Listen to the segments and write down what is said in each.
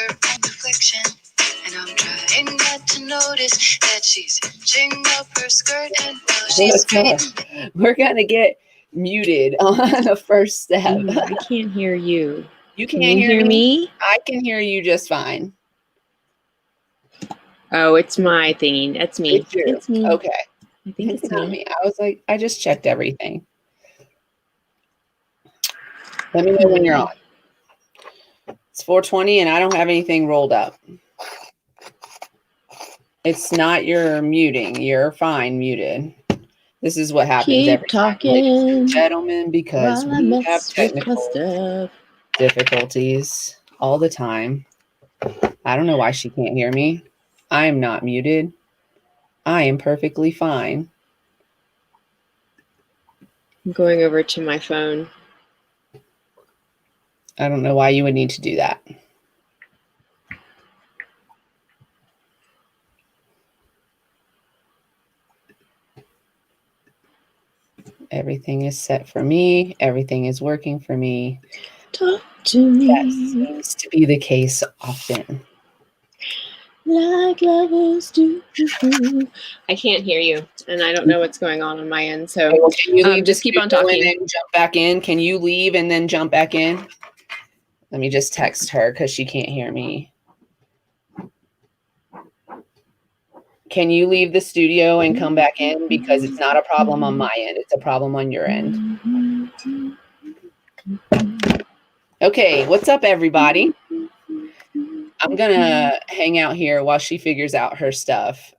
reflection, and I'm trying not to notice that she's hitching up her skirt, and while she's we're gonna get muted on the first step. I can't hear you. You Can can't you hear me? I can hear you just fine. Oh, it's my thingy. That's me. It's me. Okay. I think it's not me. I was like, I just checked everything. Let me know when you're on. It's 4:20 and I don't have anything rolled up. It's not your muting. You're fine muted. This is what happens every time, ladies and gentlemen, because we have technical difficulties all the time. I don't know why she can't hear me. I am not muted. I am perfectly fine. I'm going over to my phone. I don't know why you would need to do that. Everything is set for me. Everything is working for me. Talk to me. That seems to be the case often. Like lovers do. I can't hear you, and I don't know what's going on my end. So can you leave just keep on talking. And then jump back in. Can you leave and then jump back in? Let me just text her because she can't hear me. Can you leave the studio and come back in? Because it's not a problem on my end. It's a problem on your end. Okay, what's up, everybody? I'm going to hang out here while she figures out her stuff.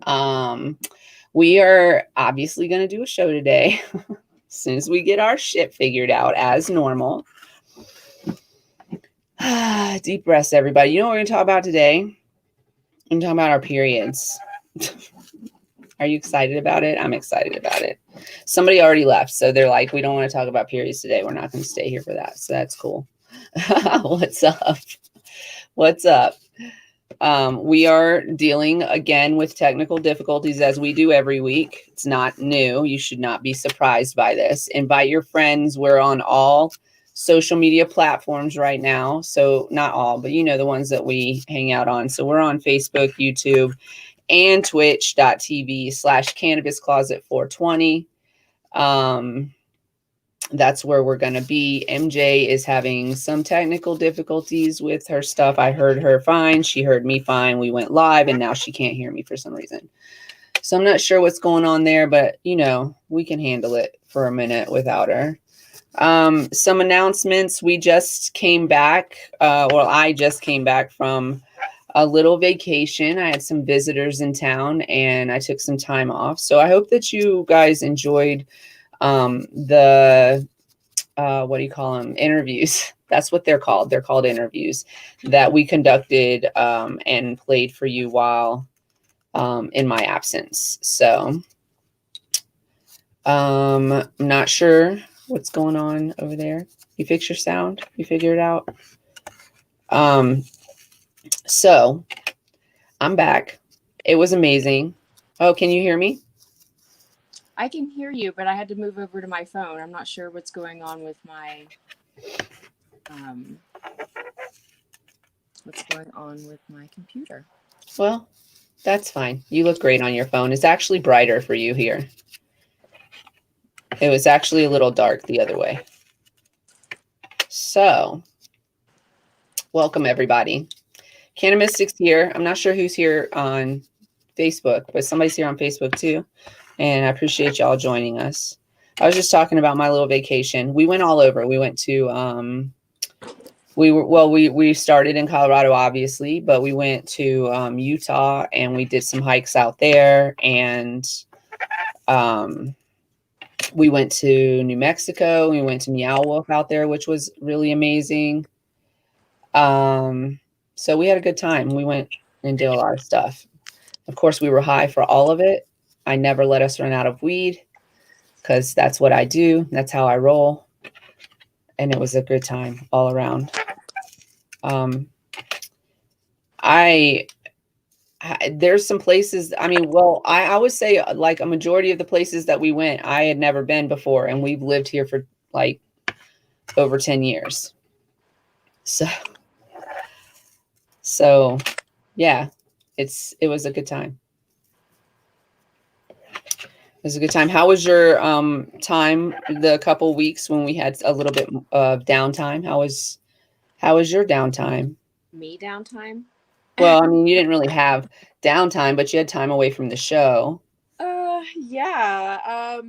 We are obviously going to do a show today as soon as we get our shit figured out as normal. Deep breaths, everybody. You know what we're going to talk about today? I'm talking about our periods. Are you excited about it? I'm excited about it. Somebody already left, so they're like, we don't want to talk about periods today. We're not going to stay here for that. So that's cool. What's up? What's up? We are dealing again with technical difficulties as we do every week. It's not new. You should not be surprised by this. Invite your friends. We're on all social media platforms right now. So not all, but you know, the ones that we hang out on. So we're on Facebook, YouTube, and twitch.tv/cannabiscloset420. That's where we're going to be. MJ is having some technical difficulties with her stuff. I heard her fine. She heard me fine. We went live and now she can't hear me for some reason. So I'm not sure what's going on there, but you know, we can handle it for a minute without her. Some announcements. We just came back. I just came back from a little vacation. I had some visitors in town and I took some time off. So I hope that you guys enjoyed the what do you call them? Interviews. That's what they're called. They're called interviews that we conducted and played for you while in my absence. So I'm not sure what's going on over there. You fix your sound? You figure it out? So I'm back. It was amazing. Oh, can you hear me? I can hear you, but I had to move over to my phone. I'm not sure what's going on with my computer. Well, that's fine. You look great on your phone. It's actually brighter for you here. It was actually a little dark the other way. So, welcome everybody. Cannabistic's here. I'm not sure who's here on Facebook, but somebody's here on Facebook too. And I appreciate y'all joining us. I was just talking about my little vacation. We went all over. We went to, we started in Colorado, obviously, but we went to Utah and we did some hikes out there. And we went to New Mexico. We went to Meow Wolf out there, which was really amazing. So we had a good time. We went and did a lot of stuff. Of course, we were high for all of it. I never let us run out of weed because that's what I do. That's how I roll. And it was a good time all around. There's some places, I would say like a majority of the places that we went, I had never been before. And we've lived here for like over 10 years. So yeah, it was a good time. It was a good time. How was your time the couple weeks when we had a little bit of downtime? How was your downtime? Me downtime? Well, I mean, you didn't really have downtime, but you had time away from the show Yeah.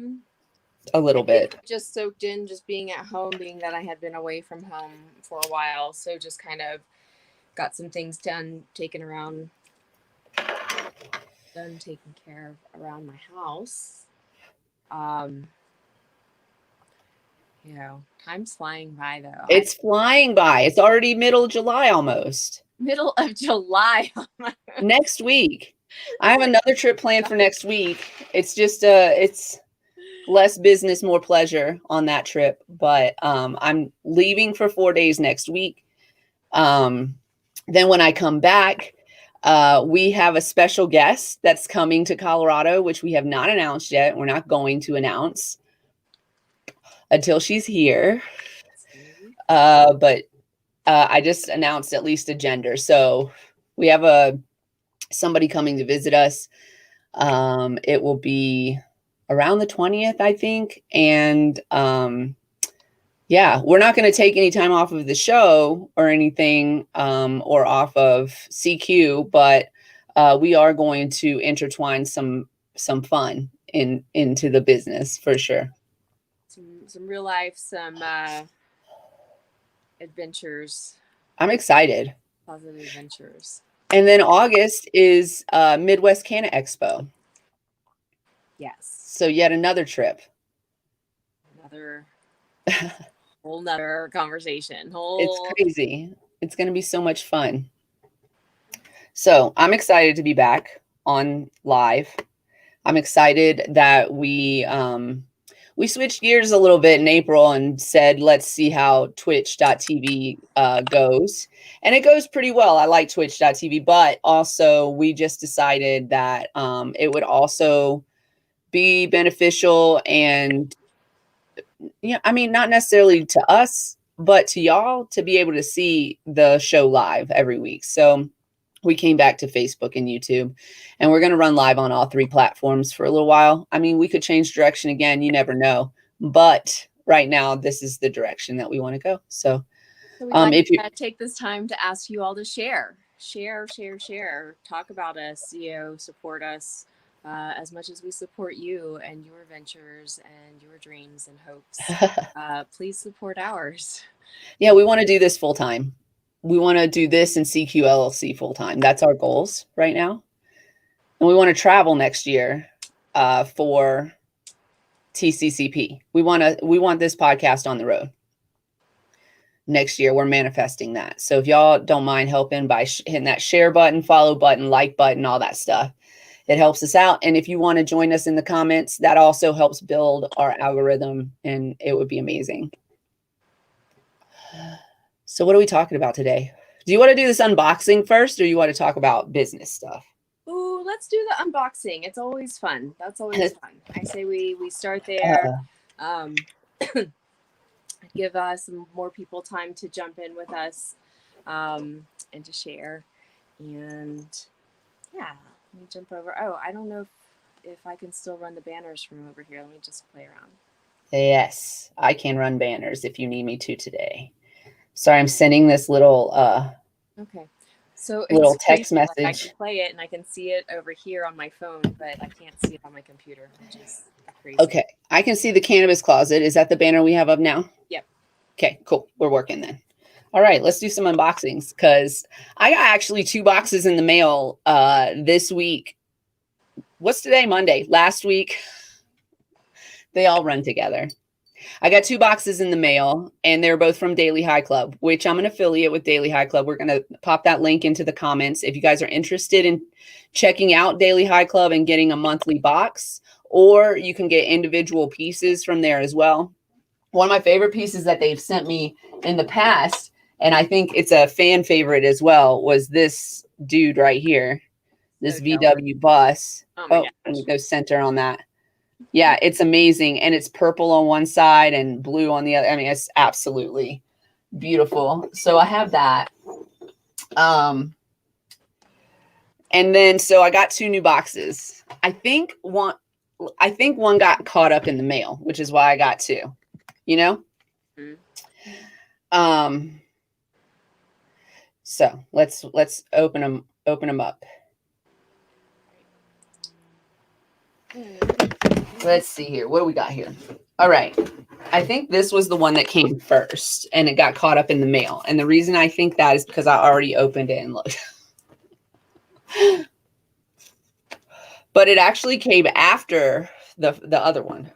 a little bit. Just soaked in just being at home, being that I had been away from home for a while. So just kind of got some things done, taken care of around my house. Time's flying by though. It's flying by. It's already middle of July almost. Middle of July. Next week. I have another trip planned for next week. It's just it's less business, more pleasure on that trip. But I'm leaving for 4 days next week. Then when I come back, we have a special guest that's coming to Colorado, which we have not announced yet. We're not going to announce until she's here. But I just announced at least a gender. So we have somebody coming to visit us. It will be around the 20th, I think. And yeah, we're not going to take any time off of the show or anything or off of CQ, but we are going to intertwine some fun into the business for sure. Some real life, some adventures. I'm excited. Positive adventures. And then August is Midwest Canna Expo. Yes. So yet another trip. Whole nother conversation. It's crazy. It's going to be so much fun. So I'm excited to be back on live. I'm excited that we switched gears a little bit in April and said, let's see how twitch.tv goes. And it goes pretty well. I like twitch.tv, but also we just decided that it would also be beneficial and, I mean, not necessarily to us, but to y'all to be able to see the show live every week. So we came back to Facebook and YouTube, and we're going to run live on all 3 platforms for a little while. I mean, we could change direction again. You never know. But right now, this is the direction that we want to go. So we'd like to take this time to ask you all to share. Talk about us, support us as much as we support you and your ventures and your dreams and hopes. Please support ours. Yeah, we want to do this full time. We want to do this and CQ LLC full time. That's our goals right now. And we want to travel next year for TCCP. We want this podcast on the road next year. We're manifesting that. So if y'all don't mind helping by hitting that share button, follow button, like button, all that stuff, it helps us out. And if you want to join us in the comments, that also helps build our algorithm, and it would be amazing. So what are we talking about today? Do you want to do this unboxing first, or you want to talk about business stuff? Ooh, let's do the unboxing. It's always fun. That's always fun. I say we start there. Give us some more people time to jump in with us and to share. And yeah, let me jump over. Oh, I don't know if I can still run the banners from over here. Let me just play around. Yes, I can run banners if you need me to today. Sorry, I'm sending this little okay. So little text message. Like I can play it and I can see it over here on my phone, but I can't see it on my computer, which is crazy. Okay, I can see the cannabis closet. Is that the banner we have up now? Yep. Okay, cool. We're working then. All right, let's do some unboxings because I got actually 2 boxes in the mail this week. What's today? Monday. Last week. They all run together. I got 2 boxes in the mail, and they're both from Daily High Club, which I'm an affiliate with Daily High Club. We're going to pop that link into the comments. If you guys are interested in checking out Daily High Club and getting a monthly box, or you can get individual pieces from there as well. One of my favorite pieces that they've sent me in the past, and I think it's a fan favorite as well, was this dude right here, this VW bus. Oh, let me go center on that. Yeah, it's amazing. And it's purple on one side and blue on the other. I mean, it's absolutely beautiful. So I have that. And then, so I got 2 new boxes. I think one got caught up in the mail, which is why I got 2, you know? Mm-hmm. So let's open them up. Let's see here. What do we got here? All right. I think this was the one that came first and it got caught up in the mail. And the reason I think that is because I already opened it and looked. But it actually came after the other one.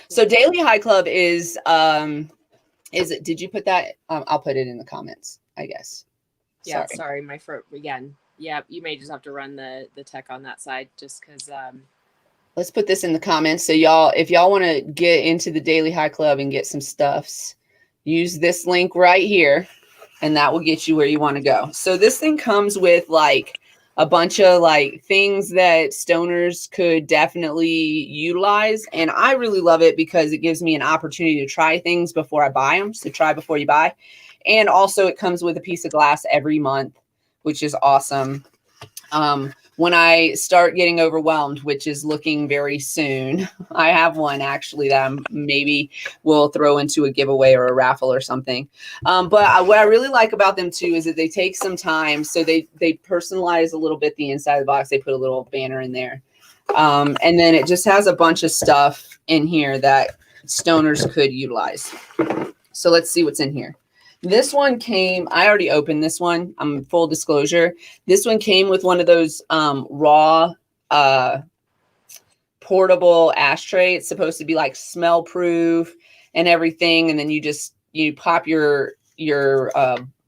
So Daily High Club is it, did you put that? I'll put it in the comments, I guess. Yeah, sorry, my throat again. Yeah, you may just have to run the tech on that side just because let's put this in the comments. So y'all, if y'all want to get into the Daily High Club and get some stuffs, use this link right here and that will get you where you want to go. So this thing comes with like a bunch of like things that stoners could definitely utilize. And I really love it because it gives me an opportunity to try things before I buy them. So try before you buy. And also it comes with a piece of glass every month, which is awesome. When I start getting overwhelmed, which is looking very soon, I have one actually that I maybe will throw into a giveaway or a raffle or something. But what I really like about them too is that they take some time. So they personalize a little bit the inside of the box. They put a little banner in there. And then it just has a bunch of stuff in here that stoners could utilize. So let's see what's in here. This one came, I already opened this one. Full disclosure. This one came with one of those raw portable ashtray. It's supposed to be like smell proof and everything. And then you pop your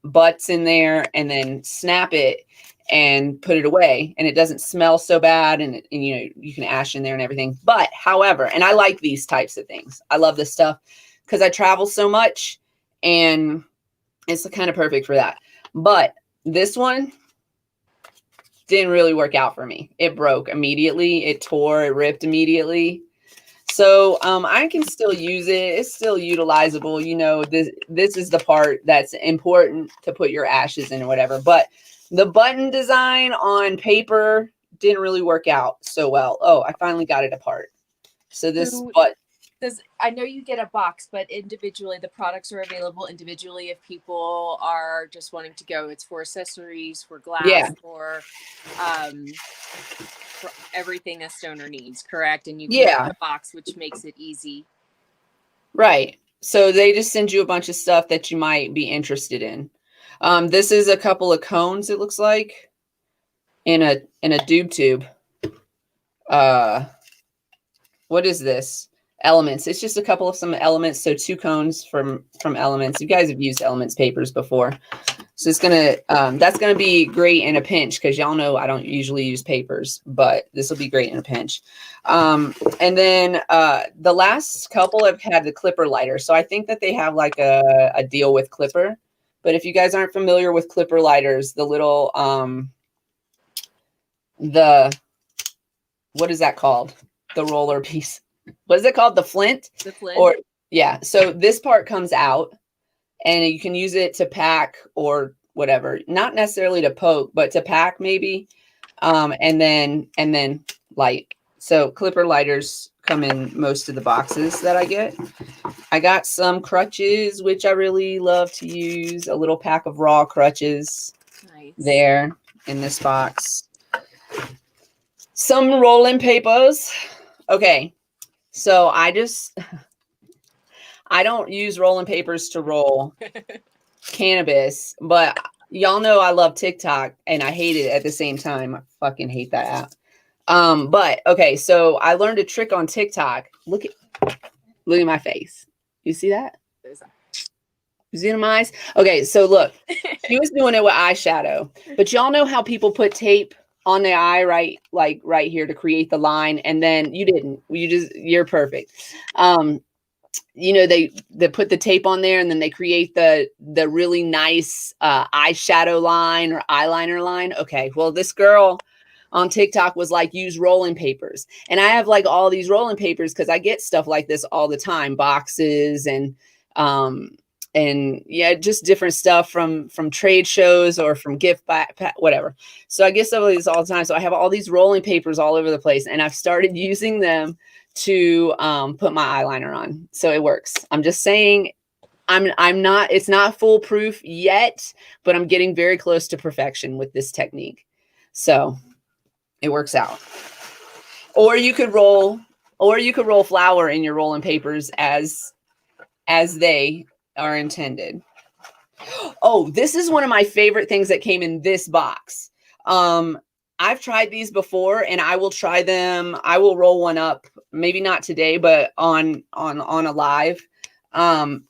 butts in there and then snap it and put it away. And it doesn't smell so bad. And you know, you can ash in there and everything. But however, and I like these types of things. I love this stuff because I travel so much and it's kind of perfect for that. But this one didn't really work out for me. It broke immediately. It tore, it ripped immediately. So I can still use it. It's still utilizable. You know, this is the part that's important to put your ashes in or whatever. But the button design on paper didn't really work out so well. Oh, I finally got it apart. So this I know you get a box, but individually, the products are available individually if people are just wanting to go. It's for accessories, for glass, for everything a stoner needs, correct? And you can get a box, which makes it easy. Right. So they just send you a bunch of stuff that you might be interested in. This is a couple of cones, it looks like, in a doob tube. What is this? Elements. It's just a couple of some elements. So 2 cones from Elements. You guys have used Elements papers before. So it's gonna that's gonna be great in a pinch because y'all know I don't usually use papers, but this will be great in a pinch. And then the last couple have had the clipper lighter. So I think that they have like a deal with Clipper. But if you guys aren't familiar with clipper lighters, the little what is that called? The roller piece. What is it called? The flint? The flint. Or yeah. So this part comes out and you can use it to pack or whatever. Not necessarily to poke, but to pack maybe. And then light. So clipper lighters come in most of the boxes that I get. I got some crutches, which I really love to use. A little pack of raw crutches. Nice. There in this box. Some rolling papers. Okay. So I don't use rolling papers to roll cannabis, but y'all know I love TikTok and I hate it at the same time. I fucking hate that app. But okay, so I learned a trick on TikTok. Look at my face. You see that? You see my eyes? Okay, so look, she was doing it with eyeshadow, but y'all know how people put tape on the eye, right? Like right here to create the line. And then you didn't, you're perfect. You know, they put the tape on there and then they create the really nice eyeshadow line or eyeliner line. Okay. Well, this girl on TikTok was like, use rolling papers. And I have like all these rolling papers because I get stuff like this all the time, boxes and and yeah, just different stuff from trade shows or from gift whatever. So I get stuff like this all the time. So I have all these rolling papers all over the place, and I've started using them to put my eyeliner on. So it works. I'm just saying, I'm not, it's not foolproof yet, but I'm getting very close to perfection with this technique. So it works out. Or you could roll flour in your rolling papers as they are intended. Oh, this is one of my favorite things that came in this box. I've tried these before, and I will try them. I will roll one up, maybe not today, but on a live. Can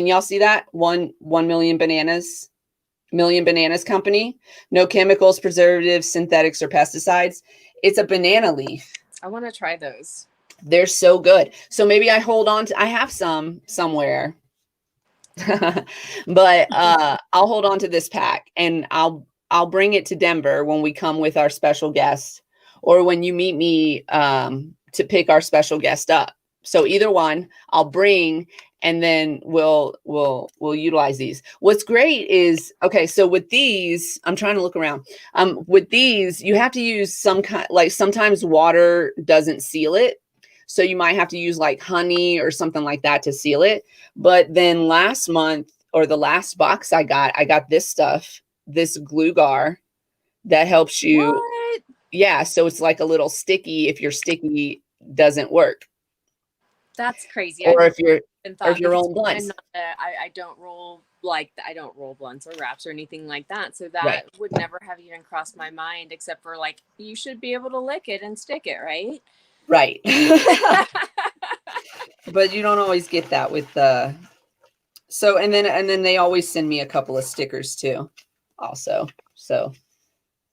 y'all see that? 1 million bananas company. No chemicals, preservatives, synthetics, or pesticides. It's a banana leaf. I want to try those. They're so good. So maybe I hold on to, I have some somewhere. But I'll hold on to this pack, and I'll bring it to Denver when we come with our special guest, or when you meet me to pick our special guest up. So either one I'll bring, and then we'll utilize these. What's great is, okay, so with these, I'm trying to look around. With these, you have to use some kind, like sometimes water doesn't seal it. So you might have to use like honey or something like that to seal it. But then last month, or the last box I got this stuff, this glue gar that helps you. What? Yeah. So it's like a little sticky if your sticky doesn't work. That's crazy. Or if you're because rolling blunts. I don't roll I don't roll blunts or wraps or anything like that. So that Right. would never have even crossed my mind, except for like, you should be able to lick it and stick it, right? Right. But you don't always get that with the. So, and then they always send me a couple of stickers too, also. So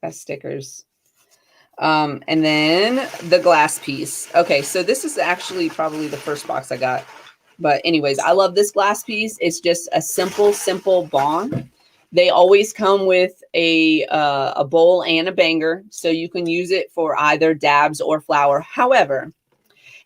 that's stickers. And then the glass piece. Okay, so this is actually probably the first box I got. But anyways, I love this glass piece. It's just a simple bong. They always come with a bowl and a banger, so you can use it for either dabs or flour. However,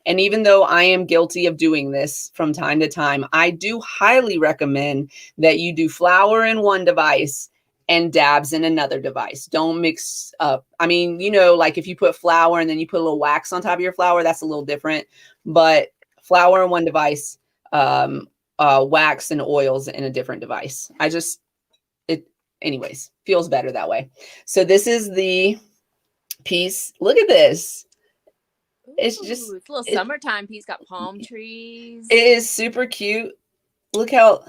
and even though I am guilty of doing this from time to time, I do highly recommend that you do flour in one device and dabs in another device. Don't mix up. I mean, you know, like if you put flour and then you put a little wax on top of your flour, that's a little different. But flour in one device, wax and oils in a different device. Anyways, feels better that way. So this is the piece. Look at this. It's just, it's a little summertime piece. Got palm trees. It is super cute. Look at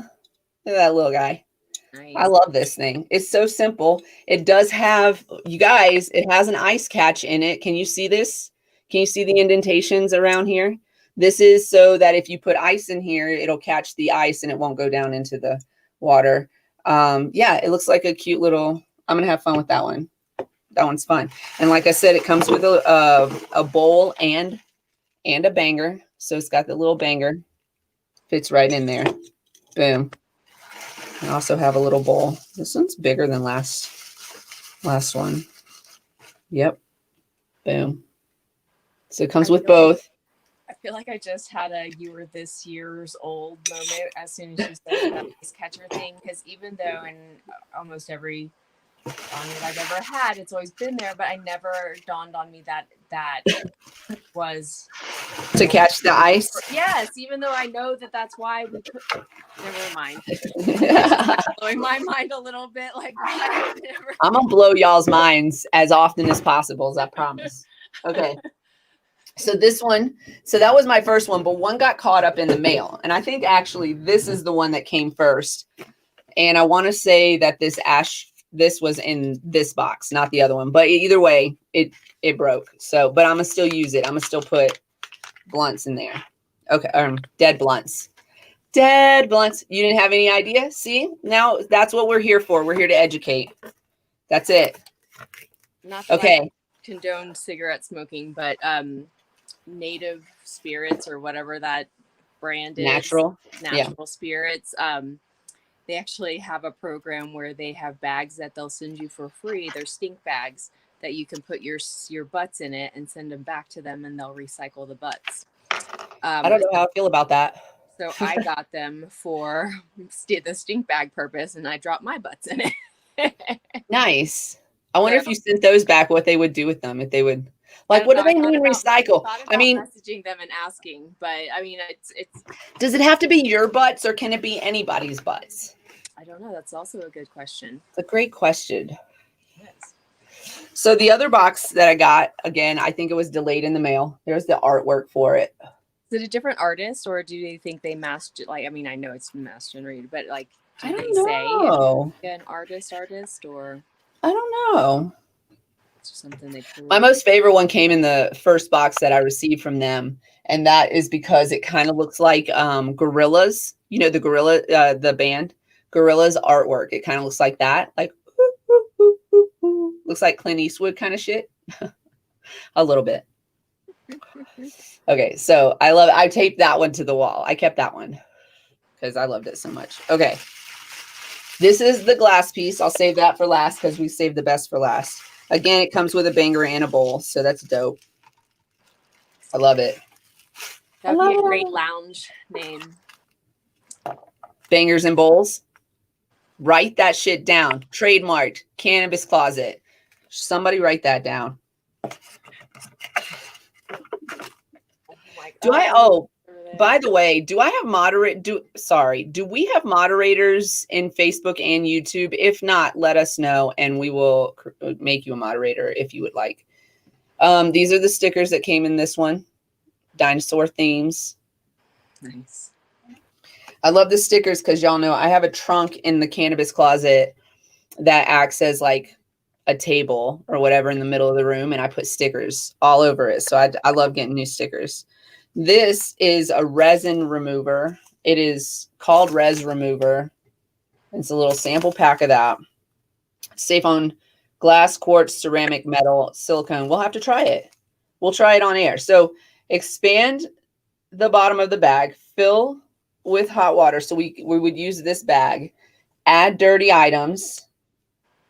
that little guy. Nice. I love this thing. It's so simple. It does have, you guys, it has an ice catch in it. Can you see this? Can you see the indentations around here? This is so that if you put ice in here, it'll catch the ice and it won't go down into the water. Yeah, it looks like a cute little, I'm going to have fun with that one. That one's fun. And like I said, it comes with a bowl and a banger. So it's got the little banger. Fits right in there. Boom. I also have a little bowl. This one's bigger than last one. Yep. Boom. So it comes with both. I feel like I just had a "you were this year's old" moment as soon as you said that ice catcher thing. Because even though in almost every song that I've ever had, it's always been there, but I never dawned on me that was to catch the ice. Yes, even though I know that that's why we could. Never mind. It's blowing my mind a little bit. Like, I'm gonna blow y'all's minds as often as possible, as I promise. Okay. So this one, so that was my first one, but one got caught up in the mail. And I think actually this is the one that came first. And I want to say that this was in this box, not the other one. But either way, it broke. So, but I'm gonna still use it. I'm gonna still put blunts in there. Okay, dead blunts. Dead blunts. You didn't have any idea? See? Now that's what we're here for. We're here to educate. That's it. Not that I condone cigarette smoking, but Native Spirits or whatever that brand is. Natural Spirits. They actually have a program where they have bags that they'll send you for free. They're stink bags that you can put your butts in it and send them back to them, and they'll recycle the butts. I don't know how I feel about that. So I got them for the stink bag purpose, and I dropped my butts in it. Nice. I wonder if So you sent those back, what they would do with them. If they would, I like, don't what know. do they mean recycle? Thought I about mean, messaging them and asking, but I mean, it's. does it have to be your butts or can it be anybody's butts? I don't know. That's also a good question. It's a great question. Yes. So the other box that I got, again, I think it was delayed in the mail. There's the artwork for it. Is it a different artist, or do they think they like? I mean, I know it's mass generated, but like, do I they don't say if know. it's an artist, or I don't know. it's just something they pull? My most favorite one came in the first box that I received from them, and that is because it kind of looks like Gorillas. You know the Gorilla, the band Gorillas artwork. It kind of looks like that, like looks like Clint Eastwood kind of shit, a little bit. Okay, so I love it. I taped that one to the wall. I kept that one because I loved it so much. Okay, this is the glass piece. I'll save that for last because we saved the best for last. Again, it comes with a banger and a bowl, so that's dope. I love it. That would be a great lounge name. Bangers and bowls. Write that shit down. Trademarked. Cannabis Closet. Somebody write that down. By the way, do we have moderators in Facebook and YouTube? If not, let us know and we will make you a moderator if you would like. These are the stickers that came in this one. Dinosaur themes. Nice. I love the stickers because y'all know I have a trunk in the Cannabis Closet that acts as like a table or whatever in the middle of the room, and I put stickers all over it. So I love getting new stickers. This is a resin remover. It is called Res Remover. It's a little sample pack of that. Safe on glass, quartz, ceramic, metal, silicone. We'll have to try it. We'll try it on air. So expand the bottom of the bag, fill with hot water. So we would use this bag, add dirty items,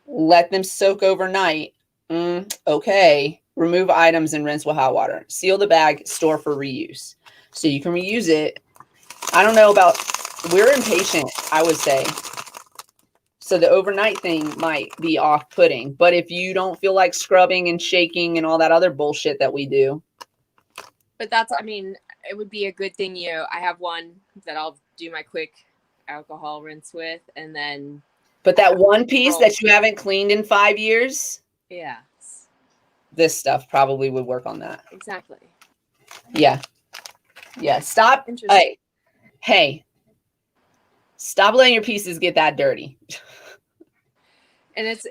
let them soak overnight. Okay. Remove items and rinse with hot water. Seal the bag, store for reuse. So you can reuse it. I don't know about, we're impatient, I would say. So the overnight thing might be off-putting. But if you don't feel like scrubbing and shaking and all that other bullshit that we do. But that's, I mean, it would be a good thing. I have one that I'll do my quick alcohol rinse with, and then. But that one piece that you haven't cleaned in 5 years. Yeah. This stuff probably would work on that. Exactly. Yeah. Yeah. Stop. Hey. Stop letting your pieces get that dirty. And it's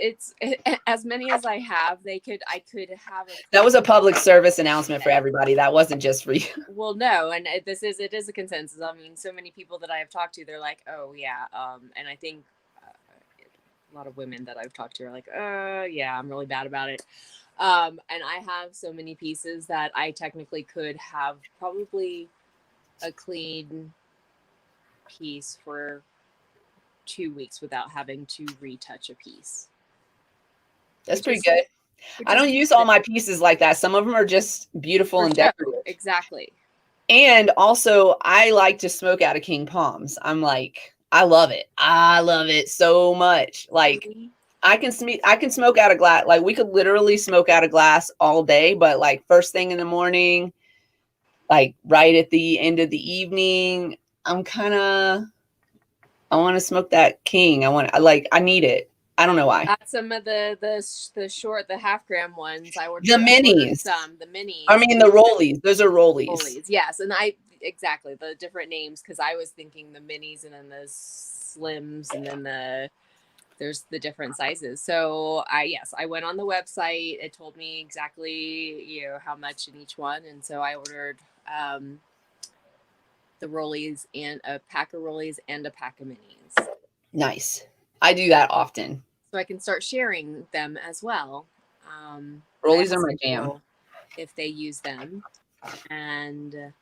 as many as I have, I could have that was a public service announcement for everybody. That wasn't just for you. Well, no, and it is a consensus. I mean, so many people that I have talked to, they're like, oh yeah, and I think a lot of women that I've talked to are like, yeah, I'm really bad about it. And I have so many pieces that I technically could have probably a clean piece for 2 weeks without having to retouch a piece. That's pretty good. I don't use all my pieces like that. Some of them are just beautiful and decorative. Exactly. And also, I like to smoke out of king palms. I'm like, I love it. I love it so much. Like, I can smoke out of glass. Like, we could literally smoke out of glass all day, but like first thing in the morning, like right at the end of the evening, I want to smoke that king. I need it. I don't know why. Some of the short, the half-gram ones. I ordered the minis. The minis. I mean, the rollies. Those are rollies. Rollies, yes. And exactly the different names, because I was thinking the minis and then the slims and then there's the different sizes. So I went on the website. It told me exactly how much in each one, and so I ordered the rollies and a pack of rollies and a pack of minis. Nice. I do that often. So I can start sharing them as well. Rollies are my jam. If they use them. And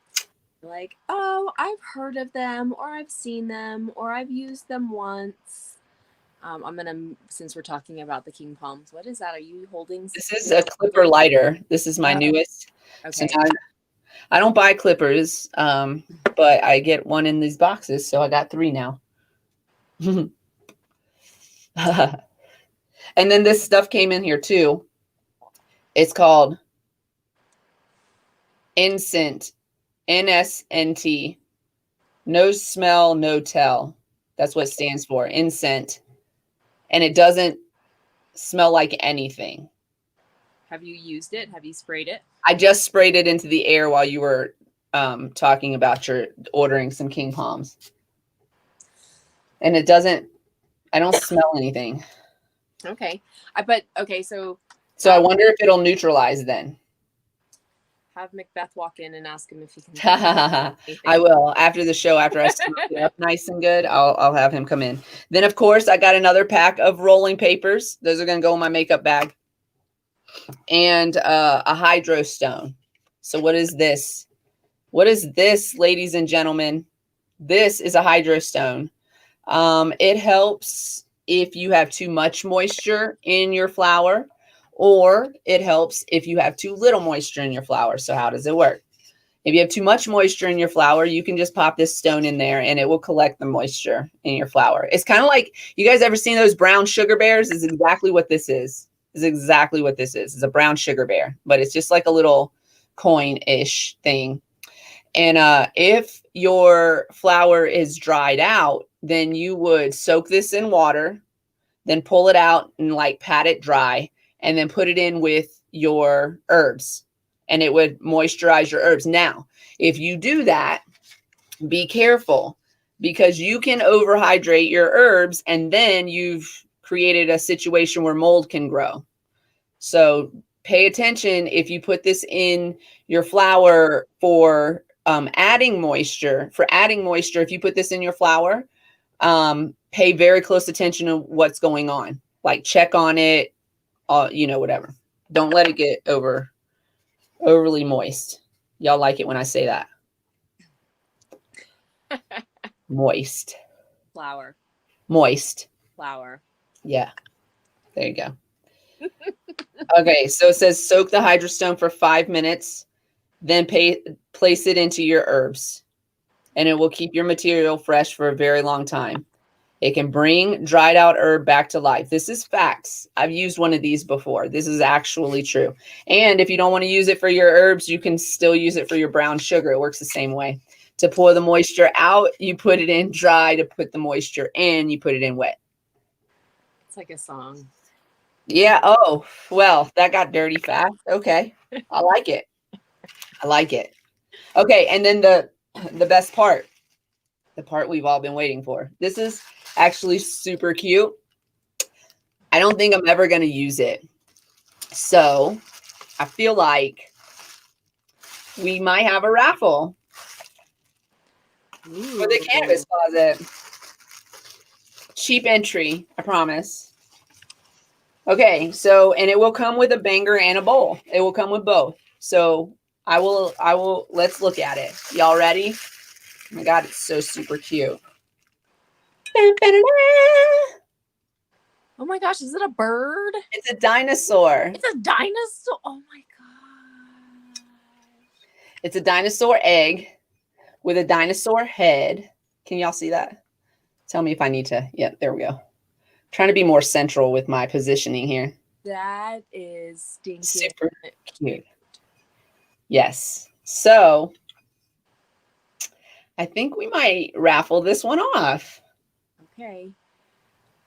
like, oh, I've heard of them, or I've seen them, or I've used them once. I'm going to, since we're talking about the king palms, what is that? Are you holding? This is a clipper lighter. This is my newest. Okay. So now I don't buy clippers, but I get one in these boxes, so I got 3 now. And then this stuff came in here too. It's called Insent, NSNT. No smell, no tell. That's what it stands for, Insent. And it doesn't smell like anything. Have you used it? Have you sprayed it? I just sprayed it into the air while you were talking about your ordering some King Palms. And it doesn't, I don't smell anything. Okay. So I wonder if it'll neutralize then. have Macbeth walk in and ask him if he can. I will after the show. After I smoke it up nice and good, I'll have him come in. Then, of course, I got another pack of rolling papers. Those are going to go in my makeup bag. And a hydro stone. So what is this? What is this, ladies and gentlemen? This is a hydro stone. It helps if you have too much moisture in your flower, or it helps if you have too little moisture in your flower. So how does it work? If you have too much moisture in your flower, you can just pop this stone in there and it will collect the moisture in your flower. It's kind of like, you guys ever seen those brown sugar bears? Is exactly what this is. Is exactly what this is. It's a brown sugar bear, but it's just like a little coin-ish thing. And if your flower is dried out, then you would soak this in water, then pull it out and like pat it dry, and then put it in with your herbs, and it would moisturize your herbs. Now, if you do that, be careful, because you can overhydrate your herbs, and then you've created a situation where mold can grow. So pay attention if you put this in your flower for adding moisture. For adding moisture, if you put this in your flower, pay very close attention to what's going on. Like check on it, whatever. Don't let it get overly moist. Y'all like it when I say that. Moist. Flower. Moist. Flower. Yeah. There you go. Okay, so it says soak the hydrostone for 5 minutes, then place it into your herbs, and it will keep your material fresh for a very long time. It can bring dried out herb back to life. This is facts. I've used one of these before. This is actually true. And if you don't want to use it for your herbs, you can still use it for your brown sugar. It works the same way. To pour the moisture out, you put it in dry. To put the moisture in, you put it in wet. It's like a song. Yeah. Oh, well, that got dirty fast. Okay. I like it. I like it. Okay. And then the best part, the part we've all been waiting for. This is actually super cute. I don't think I'm ever going to use it. So I feel like we might have a raffle for the cannabis closet. Cheap entry, I promise. Okay, so, and it will come with a banger and a bowl. It will come with both. So I will, let's look at it. Y'all ready? Oh my God, it's so super cute. Oh my gosh, is it a bird? It's a dinosaur. It's a dinosaur. Oh my god. It's a dinosaur egg with a dinosaur head. Can y'all see that? Tell me if I need to. Yep, there we go. Trying to be more central with my positioning here. That is stinking super cute. Yes. So I think we might raffle this one off. Okay.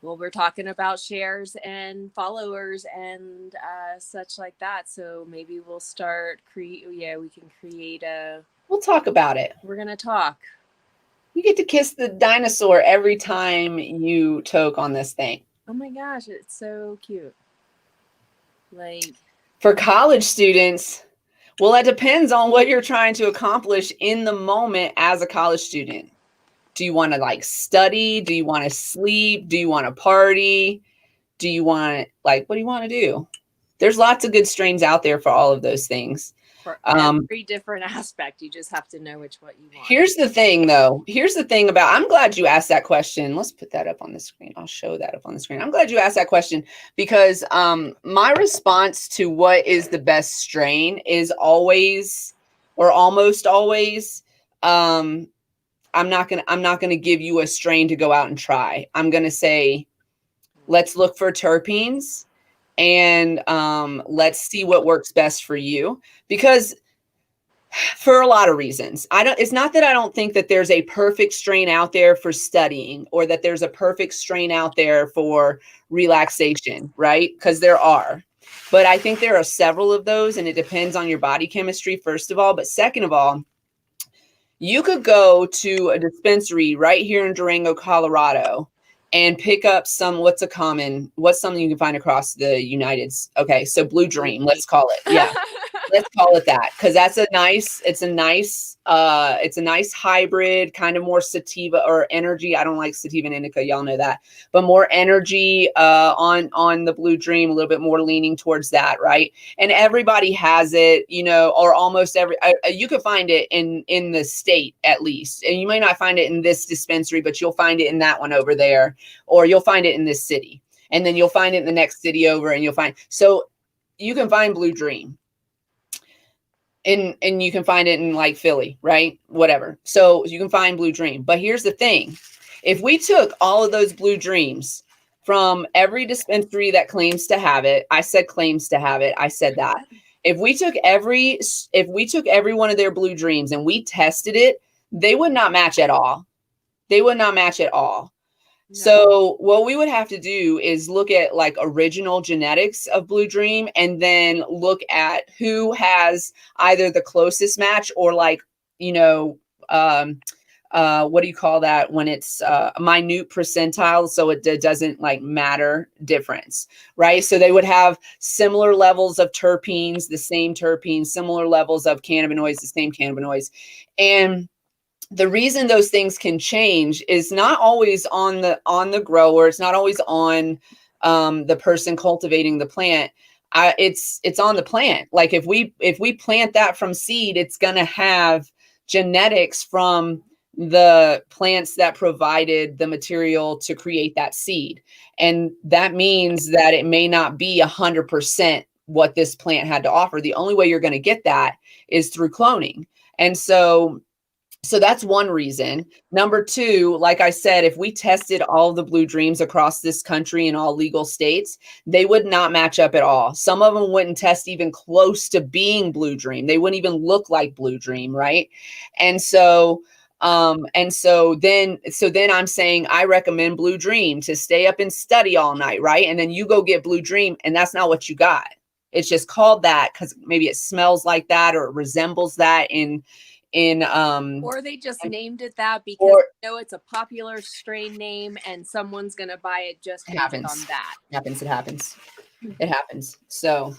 Well, we're talking about shares and followers and such like that. So maybe we'll start we can create a. We'll talk about it. We're gonna talk. You get to kiss the dinosaur every time you toke on this thing. Oh my gosh, it's so cute. Like, for college students, well, that depends on what you're trying to accomplish in the moment as a college student. Do you want to like study? Do you want to sleep? Do you want to party? Do you want what do you want to do? There's lots of good strains out there for all of those things. For every different aspect, you just have to know which what you want. Here's the thing, though. Here's the thing about, I'm glad you asked that question. Let's put that up on the screen. I'll show that up on the screen. I'm glad you asked that question because my response to what is the best strain is always or almost always, I'm not gonna give you a strain to go out and try. I'm gonna say, let's look for terpenes and let's see what works best for you. Because for a lot of reasons, it's not that I don't think that there's a perfect strain out there for studying, or that there's a perfect strain out there for relaxation, right? Because there are. But I think there are several of those, and it depends on your body chemistry, first of all. But second of all, you could go to a dispensary right here in Durango, Colorado, and pick up what's something you can find across the okay, so Blue Dream, let's call it. Yeah. Let's call it that, because it's a nice hybrid, kind of more sativa or energy. I don't like sativa and indica, y'all know that, but more energy on the Blue Dream, a little bit more leaning towards that, right? And everybody has it, or almost you could find it in the state at least, and you may not find it in this dispensary, but you'll find it in that one over there, or you'll find it in this city, and then you'll find it in the next city over, and so you can find Blue Dream. And you can find it in like Philly, right? Whatever. So you can find Blue Dream. But here's the thing. If we took all of those Blue Dreams from every dispensary that claims to have it, I said claims to have it, I said that. If we took every one of their Blue Dreams and we tested it, they would not match at all. They would not match at all. No. So what we would have to do is look at like original genetics of Blue Dream, and then look at who has either the closest match, or like, what do you call that when it's minute percentile, so it doesn't like matter difference, right? So they would have similar levels of terpenes, the same terpenes, similar levels of cannabinoids, the same cannabinoids. And the reason those things can change is not always on the grower. It's not always on the person cultivating the plant. It's on the plant. Like if we plant that from seed, it's going to have genetics from the plants that provided the material to create that seed. And that means that it may not be 100% what this plant had to offer. The only way you're going to get that is through cloning. And so that's one reason. Number two, like I said, if we tested all the Blue Dreams across this country in all legal states, they would not match up at all. Some of them wouldn't test even close to being Blue Dream. They wouldn't even look like Blue Dream, right? And so then I'm saying I recommend Blue Dream to stay up and study all night, right? And then you go get Blue Dream, and that's not what you got. It's just called that because maybe it smells like that, or it resembles that or they just named it that because they know it's a popular strain name and someone's gonna buy it just based on that. It happens. So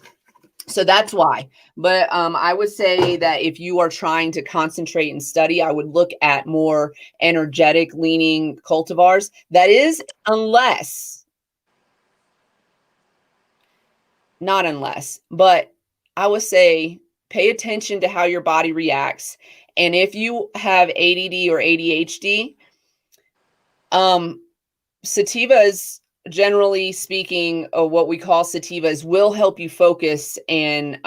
that's why. But I would say that if you are trying to concentrate and study, I would look at more energetic leaning cultivars. That is, but I would say pay attention to how your body reacts. And if you have ADD or ADHD, sativas, generally speaking, or what we call sativas, will help you focus and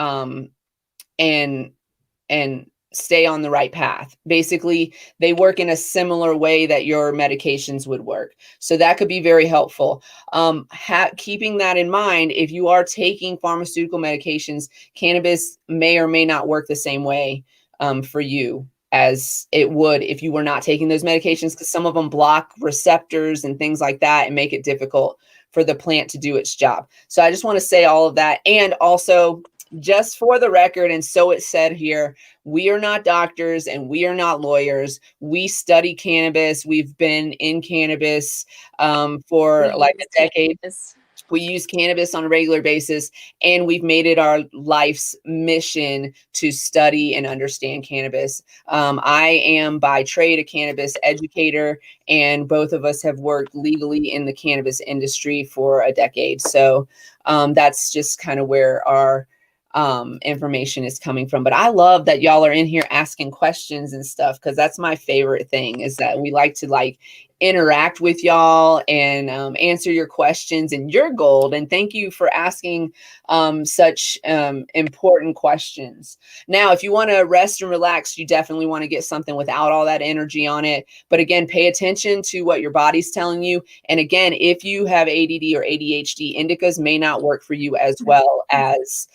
stay on the right path. Basically, they work in a similar way that your medications would work. So that could be very helpful. Keeping that in mind, if you are taking pharmaceutical medications, cannabis may or may not work the same way for you as it would if you were not taking those medications, because some of them block receptors and things like that and make it difficult for the plant to do its job. So I just want to say all of that. And also, just for the record, and so it's said here, we are not doctors and we are not lawyers. We study cannabis. We've been in cannabis for like a decade. We use cannabis on a regular basis, and we've made it our life's mission to study and understand cannabis. I am by trade a cannabis educator, and both of us have worked legally in the cannabis industry for a decade. So that's just kind of where our information is coming from. But I love that y'all are in here asking questions and stuff, because that's my favorite thing, is that we like to interact with y'all and answer your questions, and you're gold. And thank you for asking such important questions. Now, if you want to rest and relax, you definitely want to get something without all that energy on it. But again, pay attention to what your body's telling you. And again, if you have ADD or ADHD, indicas may not work for you as well as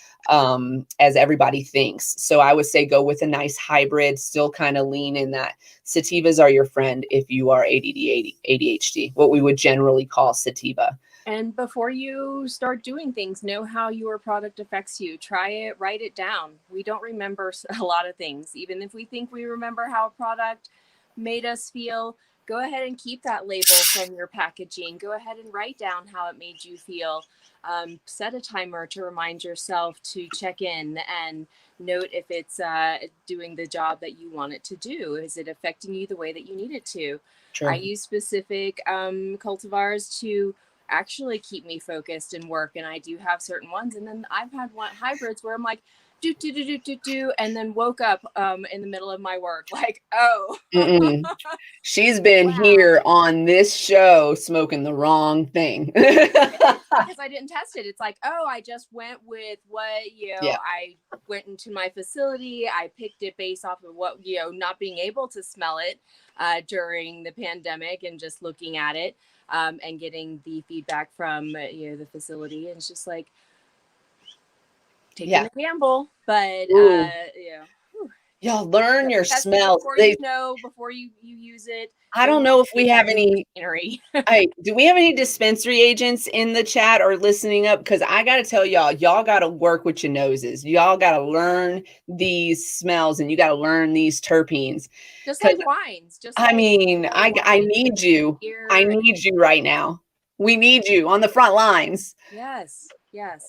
everybody thinks. So I would say go with a nice hybrid, still kind of lean in that. Sativas are your friend if you are ADD, ADHD, what we would generally call sativa. And before you start doing things, know how your product affects you. Try it, write it down. We don't remember a lot of things. Even if we think we remember how a product made us feel, go ahead and keep that label from your packaging. Go ahead and write down how it made you feel. Set a timer to remind yourself to check in and note if it's doing the job that you want it to do. Is it affecting you the way that you need it to? True. I use specific cultivars to actually keep me focused and work, and I do have certain ones, and then I've had hybrids where I'm like do, and then woke up in the middle of my work like, oh. She's been here on this show smoking the wrong thing. Because I didn't test it. It's like, oh, I just went with what, I went into my facility. I picked it based off of what, not being able to smell it during the pandemic and just looking at it and getting the feedback from, the facility. And it's just like taking a gamble. But, y'all learn your test smells. Before you use it. I don't know if we have any. Do we have any dispensary agents in the chat or listening up? Because I got to tell y'all got to work with your noses. Y'all got to learn these smells, and you got to learn these terpenes. Just like wines. I need you. I need you right now. We need you on the front lines. Yes.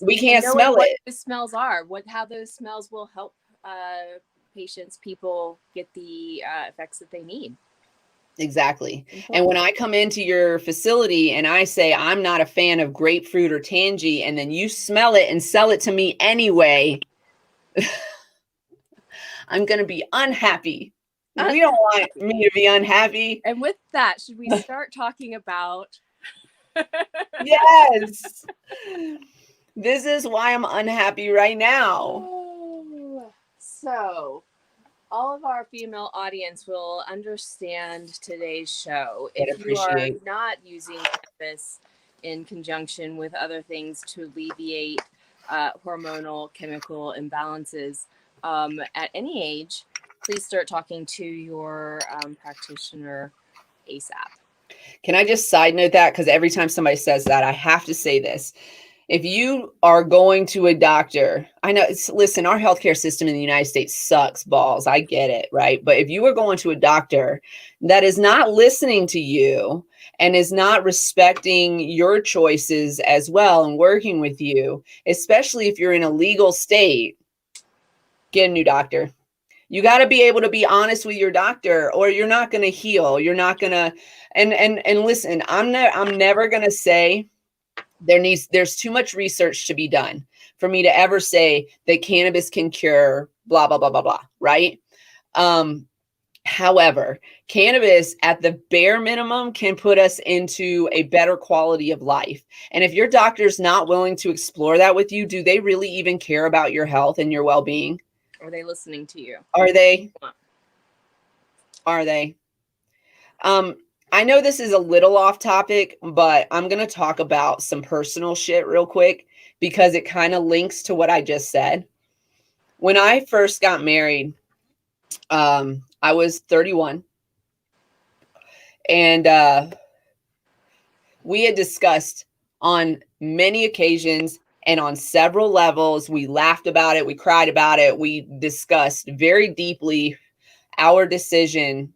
We can't smell what it. those smells are. How those smells will help patients, people get the effects that they need. Exactly. And when I come into your facility and I say, I'm not a fan of grapefruit or tangy, and then you smell it and sell it to me anyway, I'm going to be unhappy. We don't want me to be unhappy. And with that, should we start talking about? Yes. This is why I'm unhappy right now. So all of our female audience will understand today's show. If you are not using cannabis in conjunction with other things to alleviate hormonal chemical imbalances at any age, please start talking to your practitioner ASAP. Can I just side note that? Because every time somebody says that, I have to say this. If you are going to a doctor, I know listen, our healthcare system in the United States sucks balls. I get it, right? But if you are going to a doctor that is not listening to you and is not respecting your choices as well and working with you, especially if you're in a legal state, get a new doctor. You got to be able to be honest with your doctor, or you're not going to heal. You're not going to, and listen, I'm never going to say there's too much research to be done for me to ever say that cannabis can cure blah, blah, blah, blah, blah. Right. However, cannabis at the bare minimum can put us into a better quality of life. And if your doctor's not willing to explore that with you, do they really even care about your health and your well-being? Are they listening to you? Are they? I know this is a little off topic, but I'm going to talk about some personal shit real quick because it kind of links to what I just said. When I first got married, I was 31, and we had discussed on many occasions and on several levels. We laughed about it. We cried about it. We discussed very deeply our decision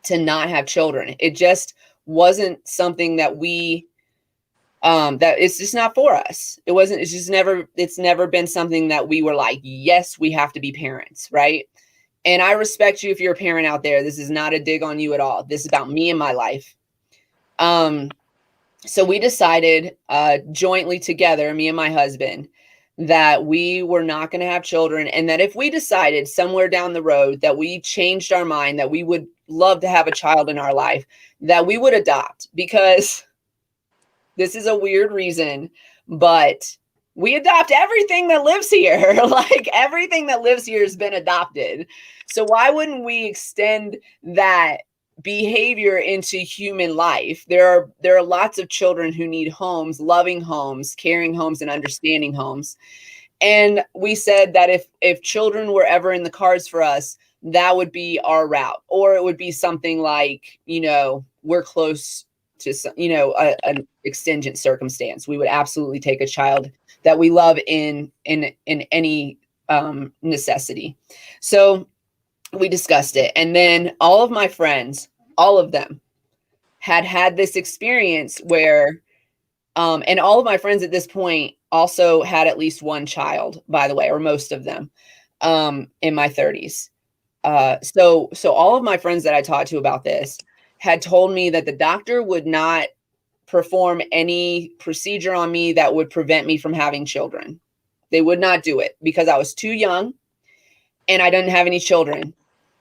to not have children. It just wasn't something that that it's just not for us. It's never been something that we were like, yes, we have to be parents. Right. And I respect you if you're a parent out there. This is not a dig on you at all. This is about me and my life. So we decided jointly together, me and my husband, that we were not going to have children, and that if we decided somewhere down the road that we changed our mind, that we would love to have a child in our life, that we would adopt, because this is a weird reason, but we adopt everything that lives here. Like everything that lives here has been adopted. So why wouldn't we extend that behavior into human life? There are lots of children who need homes, loving homes, caring homes, and understanding homes. And we said that if children were ever in the cards for us, that would be our route. Or it would be something like, we're close to some, an extingent circumstance. We would absolutely take a child that we love in any necessity. So we discussed it. And then all of my friends, all of them, had this experience where and all of my friends at this point also had at least one child, by the way, or most of them, in my 30s. So all of my friends that I talked to about this had told me that the doctor would not perform any procedure on me that would prevent me from having children. They would not do it because I was too young and I didn't have any children.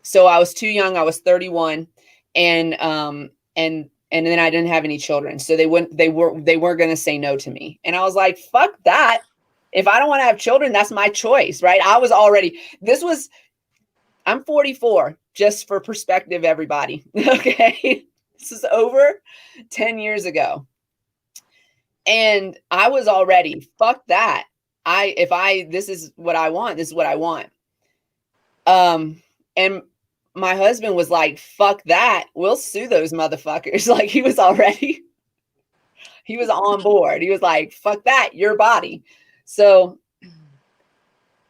So I was too young. I was 31, and then I didn't have any children. So they weren't going to say no to me. And I was like, fuck that. If I don't want to have children, that's my choice, right? I'm 44, just for perspective, everybody. Okay. This is over 10 years ago. And I was already, fuck that. This is what I want. This is what I want. And my husband was like, fuck that. We'll sue those motherfuckers. Like he was on board. He was like, fuck that, your body. So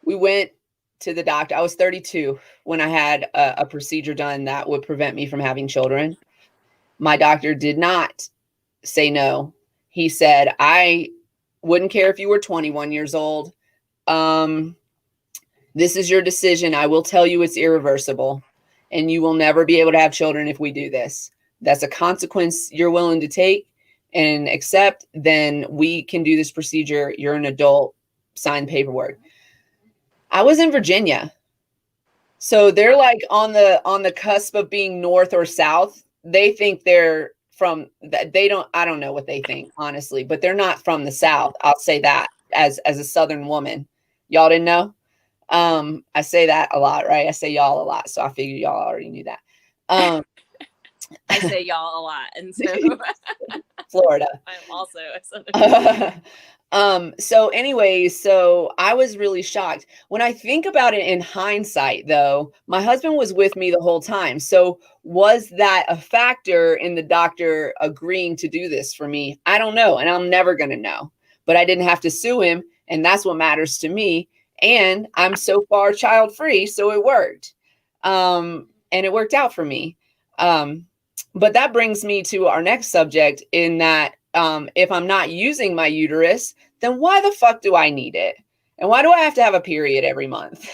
we went to the doctor. I was 32 when I had a procedure done that would prevent me from having children. My doctor did not say no. He said, I wouldn't care if you were 21 years old. This is your decision. I will tell you it's irreversible and you will never be able to have children if we do this. That's a consequence you're willing to take and accept. Then we can do this procedure. You're an adult, sign paperwork. I was in Virginia. So they're like on the cusp of being north or south. They think they're from that. I don't know what they think, honestly, but they're not from the South. I'll say that as a Southern woman. Y'all didn't know? I say that a lot, right? I say y'all a lot. So I figure y'all already knew that. I say y'all a lot. And so Florida. I'm also a Southern. So anyway, so I was really shocked. When I think about it in hindsight, though, my husband was with me the whole time. So was that a factor in the doctor agreeing to do this for me? I don't know. And I'm never going to know. But I didn't have to sue him. And that's what matters to me. And I'm so far child free. So it worked. And it worked out for me. But that brings me to our next subject in that if I'm not using my uterus, then why the fuck do I need it? And why do I have to have a period every month?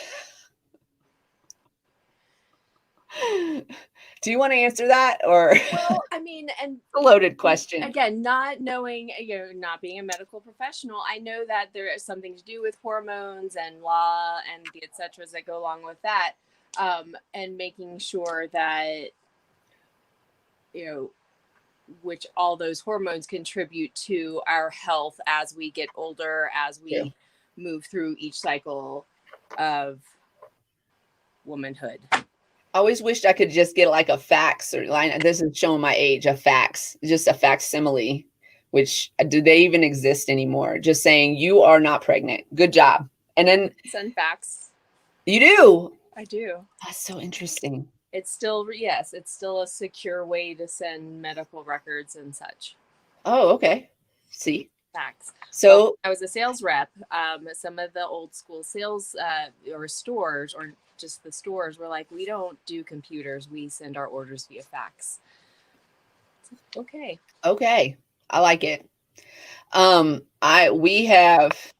Do you want to answer that? Or well, I mean, and a loaded question. Again, not knowing, not being a medical professional, I know that there is something to do with hormones and law and the et cetera that go along with that. And making sure that, which all those hormones contribute to our health as we get older, as we move through each cycle of womanhood. I always wished I could just get like a fax or line. This is showing my age, a fax, just a facsimile, which do they even exist anymore? Just saying you are not pregnant. Good job. And then send fax. You do? I do. That's so interesting. It's still, yes, it's still a secure way to send medical records and such. Oh, okay. See? Fax. So I was a sales rep. Some of the old school sales or stores or just the stores were like, we don't do computers. We send our orders via fax. Okay. Okay. I like it. We have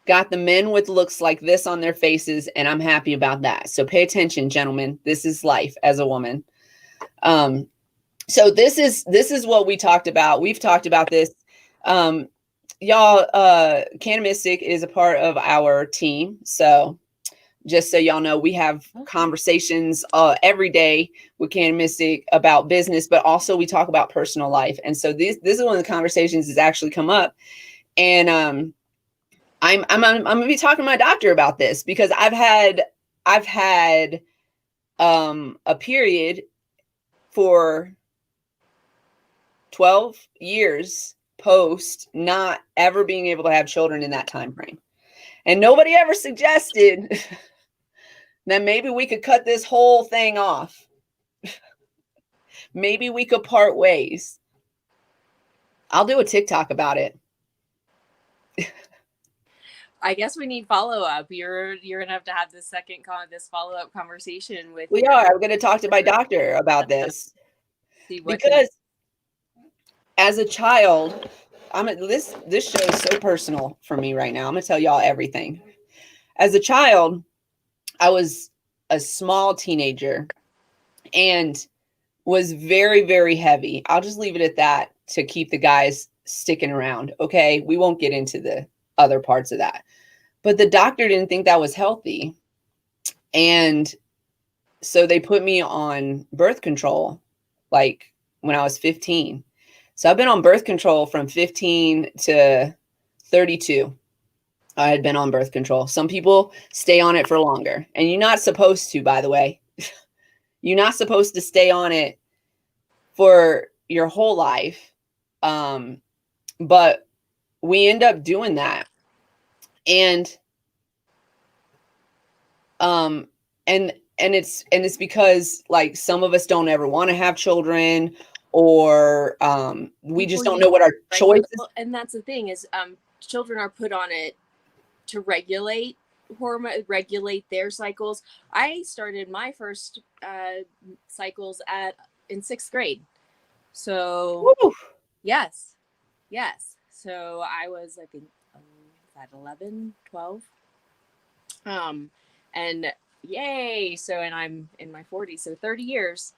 got the men with looks like this on their faces, and I'm happy about that. So pay attention, gentlemen. This is life as a woman. So this is what we talked about. We've talked about this. y'all, Cannabistic is a part of our team. So just so y'all know, we have conversations every day with Cannabistic about business, but also we talk about personal life. And so this is one of the conversations that's actually come up. And I'm gonna be talking to my doctor about this because I've had a period for 12 years post not ever being able to have children in that time frame. And nobody ever suggested that maybe we could cut this whole thing off. Maybe we could part ways. I'll do a TikTok about it. I guess we need follow up. You're gonna have this follow up conversation with. We are. I'm going to talk to my doctor about this. See what because as a child, this show is so personal for me right now. I'm going to tell y'all everything. As a child, I was a small teenager and was very, very heavy. I'll just leave it at that to keep the guys sticking around. Okay. We won't get into the other parts of that. But the doctor didn't think that was healthy. And so they put me on birth control like when I was 15. So I've been on birth control from 15 to 32. I had been on birth control. Some people stay on it for longer. And you're not supposed to, by the way. You're not supposed to stay on it for your whole life. But we end up doing that. And it's because like some of us don't ever want to have children, or we just don't know what our choices. And that's the thing is children are put on it to regulate their cycles. I started my first cycles in 6th grade. So woo. Yes. So I was like at 11, 12. And yay. So, and I'm in my 40s, so 30 years,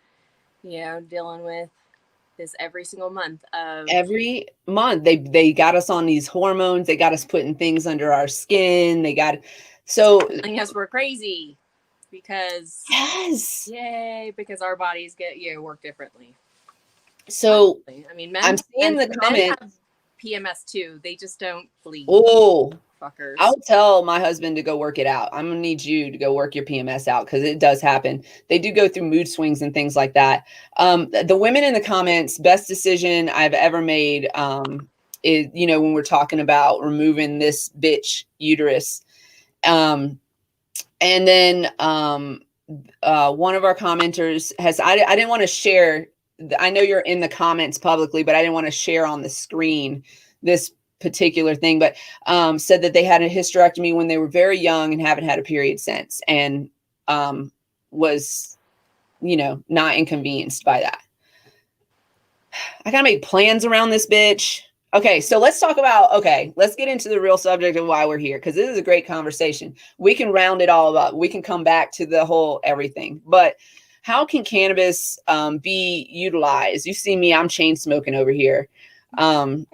dealing with this every single month. Every month they got us on these hormones. They got us putting things under our skin. So yes, we're crazy because yes, yay, because our bodies work differently. So I mean, I'm seeing the comments. Have PMS too. They just don't bleed. Oh, fuckers! I'll tell my husband to go work it out. I'm gonna need you to go work your PMS out because it does happen. They do go through mood swings and things like that. The women in the comments, best decision I've ever made is when we're talking about removing this bitch uterus. And then one of our commenters has I didn't want to share. I know you're in the comments publicly, but I didn't want to share on the screen this particular thing, but said that they had a hysterectomy when they were very young and haven't had a period since, and was not inconvenienced by that. I gotta make plans around this bitch. Okay, so let's get into the real subject of why we're here, because this is a great conversation. We can round it all up. We can come back to the whole everything, but how can cannabis be utilized? You see me, I'm chain smoking over here. Do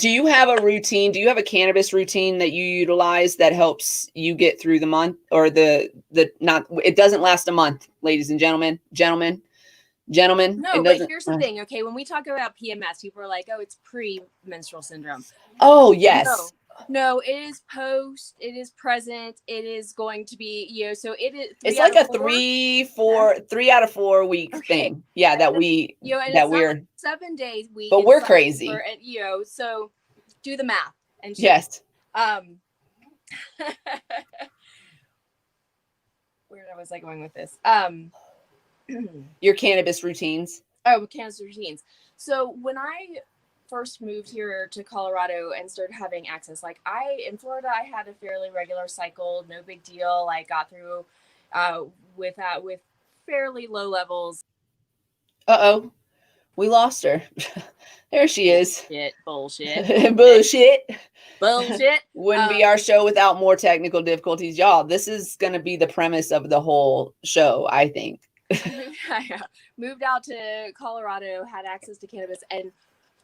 you have a routine? Do you have a cannabis routine that you utilize that helps you get through the month, or it doesn't last a month, ladies and gentlemen. No, but here's the thing. Okay, when we talk about PMS, people are like, "Oh, it's pre-menstrual syndrome." Oh, yes. No, it is post. It is present. It is going to be, so it is. It's like a 3 out of 4 week thing. Yeah, that we and we're 7 days week. But we're crazy. So do the math. And yes. Where was I going with this? Your cannabis routines. Oh, cannabis routines. So when I first moved here to Colorado and started having access, in Florida, I had a fairly regular cycle, no big deal. I got through with fairly low levels. We lost her. There she is. Bullshit. Wouldn't be our show without more technical difficulties, y'all. This is going to be the premise of the whole show, I think. Moved out to Colorado, had access to cannabis, and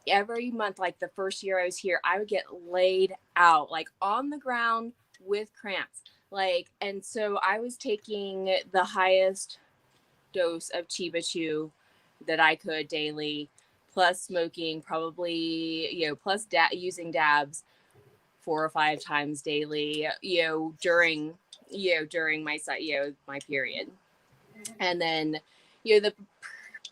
every month, like the first year I was here, I would get laid out, like on the ground with cramps. Like, and so I was taking the highest dose of Chiba Chew that I could daily, plus smoking probably, plus using dabs 4 or 5 times daily, during my my period. And then, the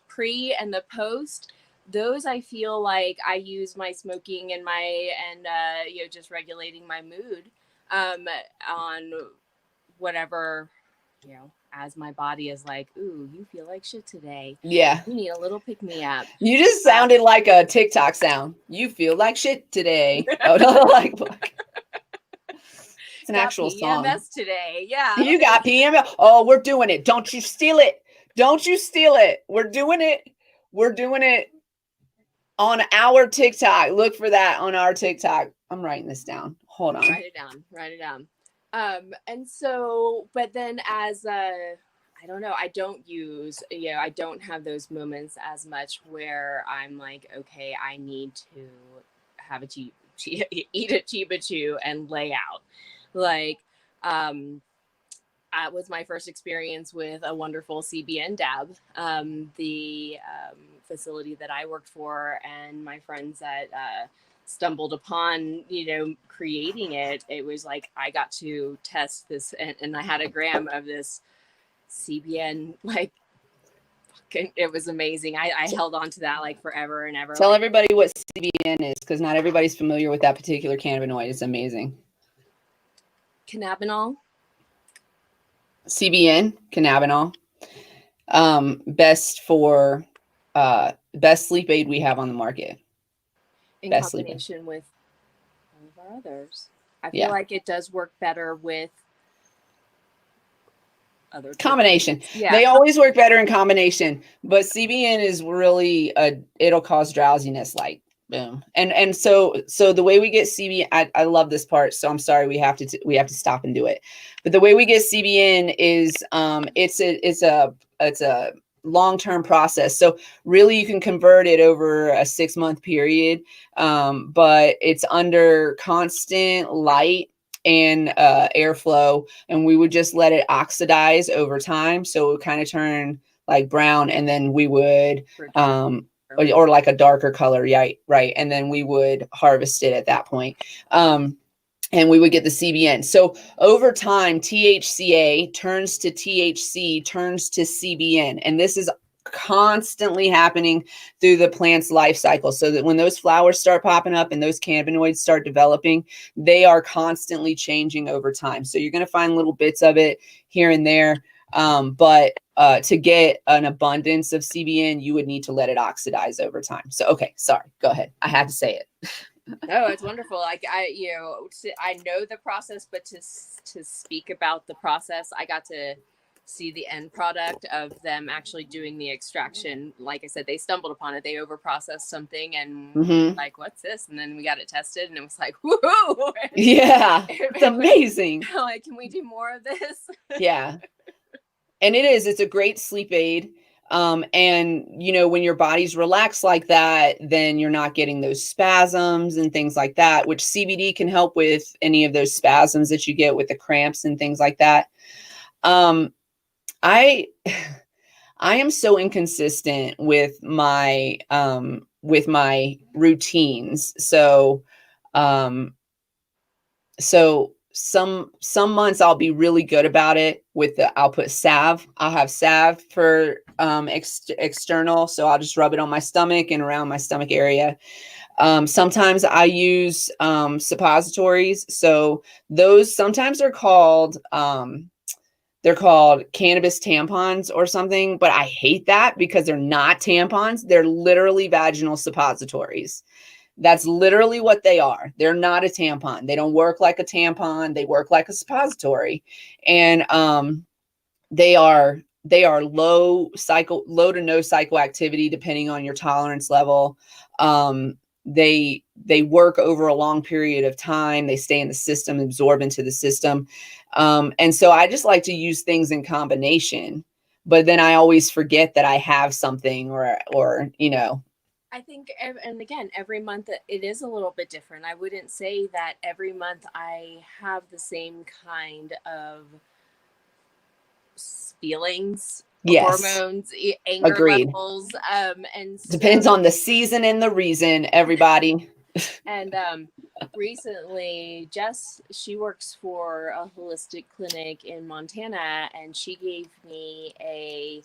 pre and the post, those I feel like I use my smoking and just regulating my mood on whatever, as my body is like, ooh, you feel like shit today. Yeah. You need a little pick me up. You just sounded like a TikTok sound. You feel like shit today. Oh, no, like it's an actual song. PMS today. Yeah. You got PMS. Oh, we're doing it. Don't you steal it. Don't you steal it. We're doing it. We're doing it on our TikTok. Look for that on our TikTok. I'm writing this down. Hold on. Write it down. And so, but then as I don't know, I don't use, I don't have those moments as much where I'm like, okay, I need to have eat a Chiba Chew and lay out. Like, that was my first experience with a wonderful CBN dab. The facility that I worked for and my friends that stumbled upon, creating it. It was like I got to test this, and I had a gram of this CBN. Like, it was amazing. I held on to that like forever and ever. Tell everybody what CBN is, because not everybody's familiar with that particular cannabinoid. It's amazing. Cannabinol. CBN, cannabinol. Best sleep aid we have on the market. In combination with one of our others. I feel like it does work better with other combination. Yeah. They always work better in combination, but CBN is really it'll cause drowsiness, like boom. And so the way we get CBN, I love this part, so I'm sorry we have to stop and do it. But the way we get CBN is it's a long-term process. So really you can convert it over a 6-month period, but it's under constant light and airflow, and we would just let it oxidize over time, so it would kind of turn like brown, and then we would or like a darker color, yeah, right, and then we would harvest it at that point, and we would get the CBN. So over time, THCA turns to THC, turns to CBN, and this is constantly happening through the plant's life cycle, so that when those flowers start popping up and those cannabinoids start developing, they are constantly changing over time. So you're going to find little bits of it here and there, but to get an abundance of CBN, you would need to let it oxidize over time. So okay, sorry, go ahead, I had to say it. No, it's wonderful. Like I know the process, but to speak about the process, I got to see the end product of them actually doing the extraction. Like I said, they stumbled upon it. They overprocessed something and like, what's this? And then we got it tested and it was like, woohoo! Yeah, it's amazing. Like, can we do more of this? Yeah. And it's a great sleep aid. And when your body's relaxed like that, then you're not getting those spasms and things like that, which CBD can help with any of those spasms that you get with the cramps and things like that. I am so inconsistent with my routines. So some months I'll be really good about it I'll put salve. I'll have salve for external. So I'll just rub it on my stomach and around my stomach area. Sometimes I use suppositories. So those sometimes are called they're called cannabis tampons or something, but I hate that because they're not tampons. They're literally vaginal suppositories. That's literally what they are. They're not a tampon. They don't work like a tampon. They work like a suppository. And they are low to no psychoactivity depending on your tolerance level. They work over a long period of time. They stay in the system, absorb into the system. And so I just like to use things in combination, but then I always forget that I have something or I think, and again, every month it is a little bit different. I wouldn't say that every month I have the same kind of feelings, Yes, hormones, anger agreed. levels, and Depends so on the season and the reason, everybody. and recently, Jess, she works for a holistic clinic in Montana, and she gave me a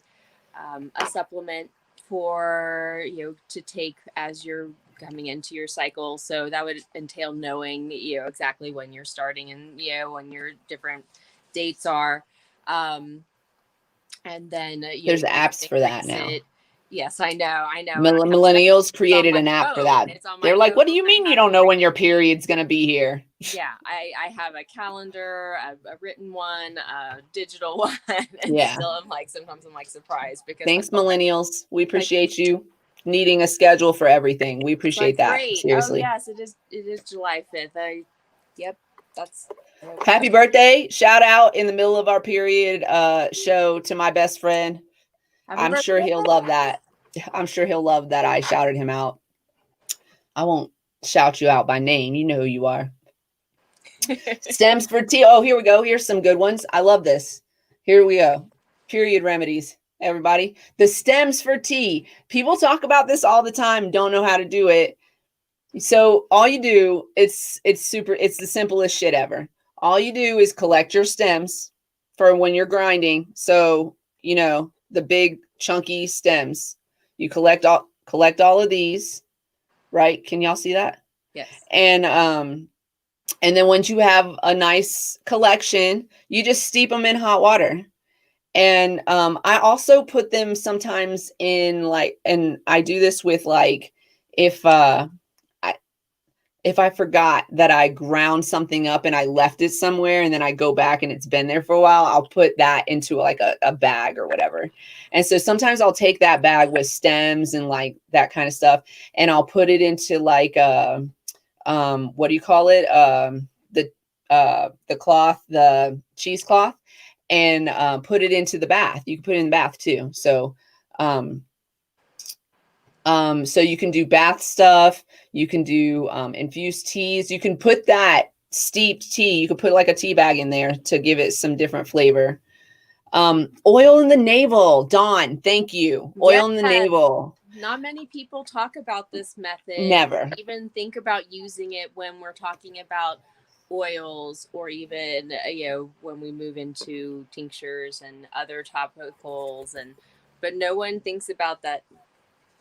supplement for to take as you're coming into your cycle. So that would entail knowing exactly when you're starting and when your different dates are, and then There's you can apps for that increase now. it. Yes, I know. I have stuff. Millennials It's on created my an app for phone. that. It's on my They're like, phone. what do you mean I you have don't know when your everything. period's going to be here? Yeah, I have a calendar, a written one, a digital one, and Yeah. still I'm like, sometimes I'm like surprised because Thanks, I'm like, millennials. We like, appreciate you needing a schedule for everything. We it's appreciate like that. great. Oh Seriously. yes, it is July 5th. Yep, that's Happy birthday. Shout out in the middle of our period show to my best friend. happy I'm birthday. sure he'll love that. I'm sure he'll love that I shouted him out. I won't shout you out by name. You know who you are. Stems for tea. Oh, here we go. Here's some good ones. I love this. Here we go. Period remedies, everybody. The stems for tea. People talk about this all the time, don't know how to do it. So all you do, it's the simplest shit ever. All you do is collect your stems for when you're grinding. So, the big chunky stems. You collect all of these, right? Can y'all see that? Yes. And then once you have a nice collection, you just steep them in hot water. And I also put them sometimes in and I do this with if if I forgot that I ground something up and I left it somewhere and then I go back and it's been there for a while, I'll put that into a bag or whatever. And so sometimes I'll take that bag with stems and that kind of stuff, and I'll put it into what do you call it? The cloth, the cheesecloth, and put it into the bath. You can put it in the bath too. So you can do bath stuff. You can do infused teas. You can put that steeped tea. You could put like a tea bag in there to give it some different flavor. Oil in the navel. Dawn, thank you. Oil in the Yes. not Not many people talk about this method. Never. Even think about using it when we're talking about oils, or even when we move into tinctures and other topicals, but no one thinks about that,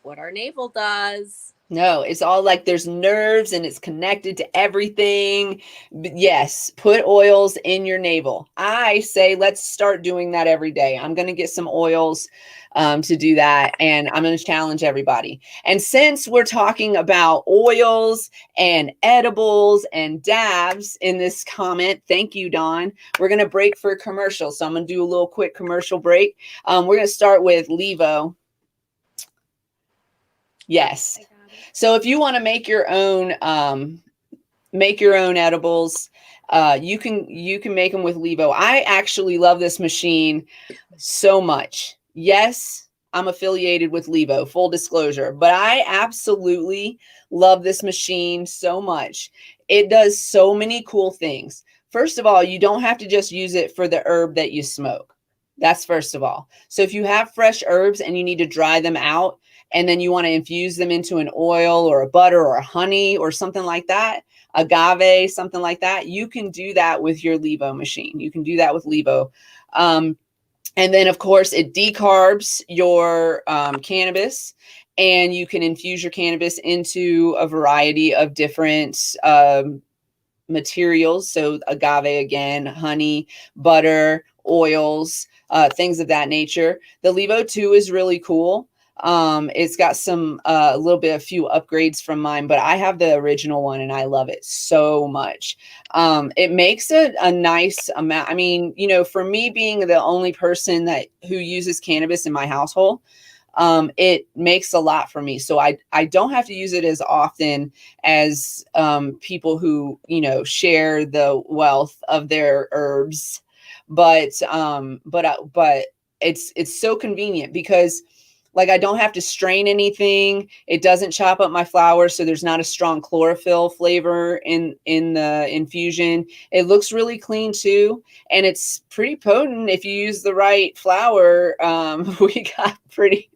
what our navel does. No, it's all like there's nerves and it's connected to everything. But yes, put oils in your navel. I say let's start doing that every day. I'm going to get some oils to do that, and I'm going to challenge everybody. And since we're talking about oils and edibles and dabs in this comment, thank you, Dawn. We're going to break for a commercial. So I'm going to do a little quick commercial break. We're going to start with Levo. Yes. So if you want to make your own edibles, you can make them with Levo. I actually love this machine so much. Yes, I'm affiliated with Levo, full disclosure, but I absolutely love this machine so much. It does so many cool things. First of all, you don't have to just use it for the herb that you smoke. That's first of all. So if you have fresh herbs and you need to dry them out, and then you want to infuse them into an oil or a butter or a honey or something like that, agave, something like that, you can do that with your Levo machine. You can do that with Levo. And then, of course, it decarbs your cannabis, and you can infuse your cannabis into a variety of different materials. So agave again, honey, butter, oils, things of that nature. The Levo 2 is really cool. It's got a little bit, a few upgrades from mine, but I have the original one and I love it so much. It makes a nice amount. I mean, for me being the only person who uses cannabis in my household, it makes a lot for me. So I don't have to use it as often as people who, share the wealth of their herbs. But it's so convenient because Like I don't have to strain anything. It doesn't chop up my flour, so there's not a strong chlorophyll flavor in the infusion. It looks really clean too, and it's pretty potent if you use the right flour. We got pretty.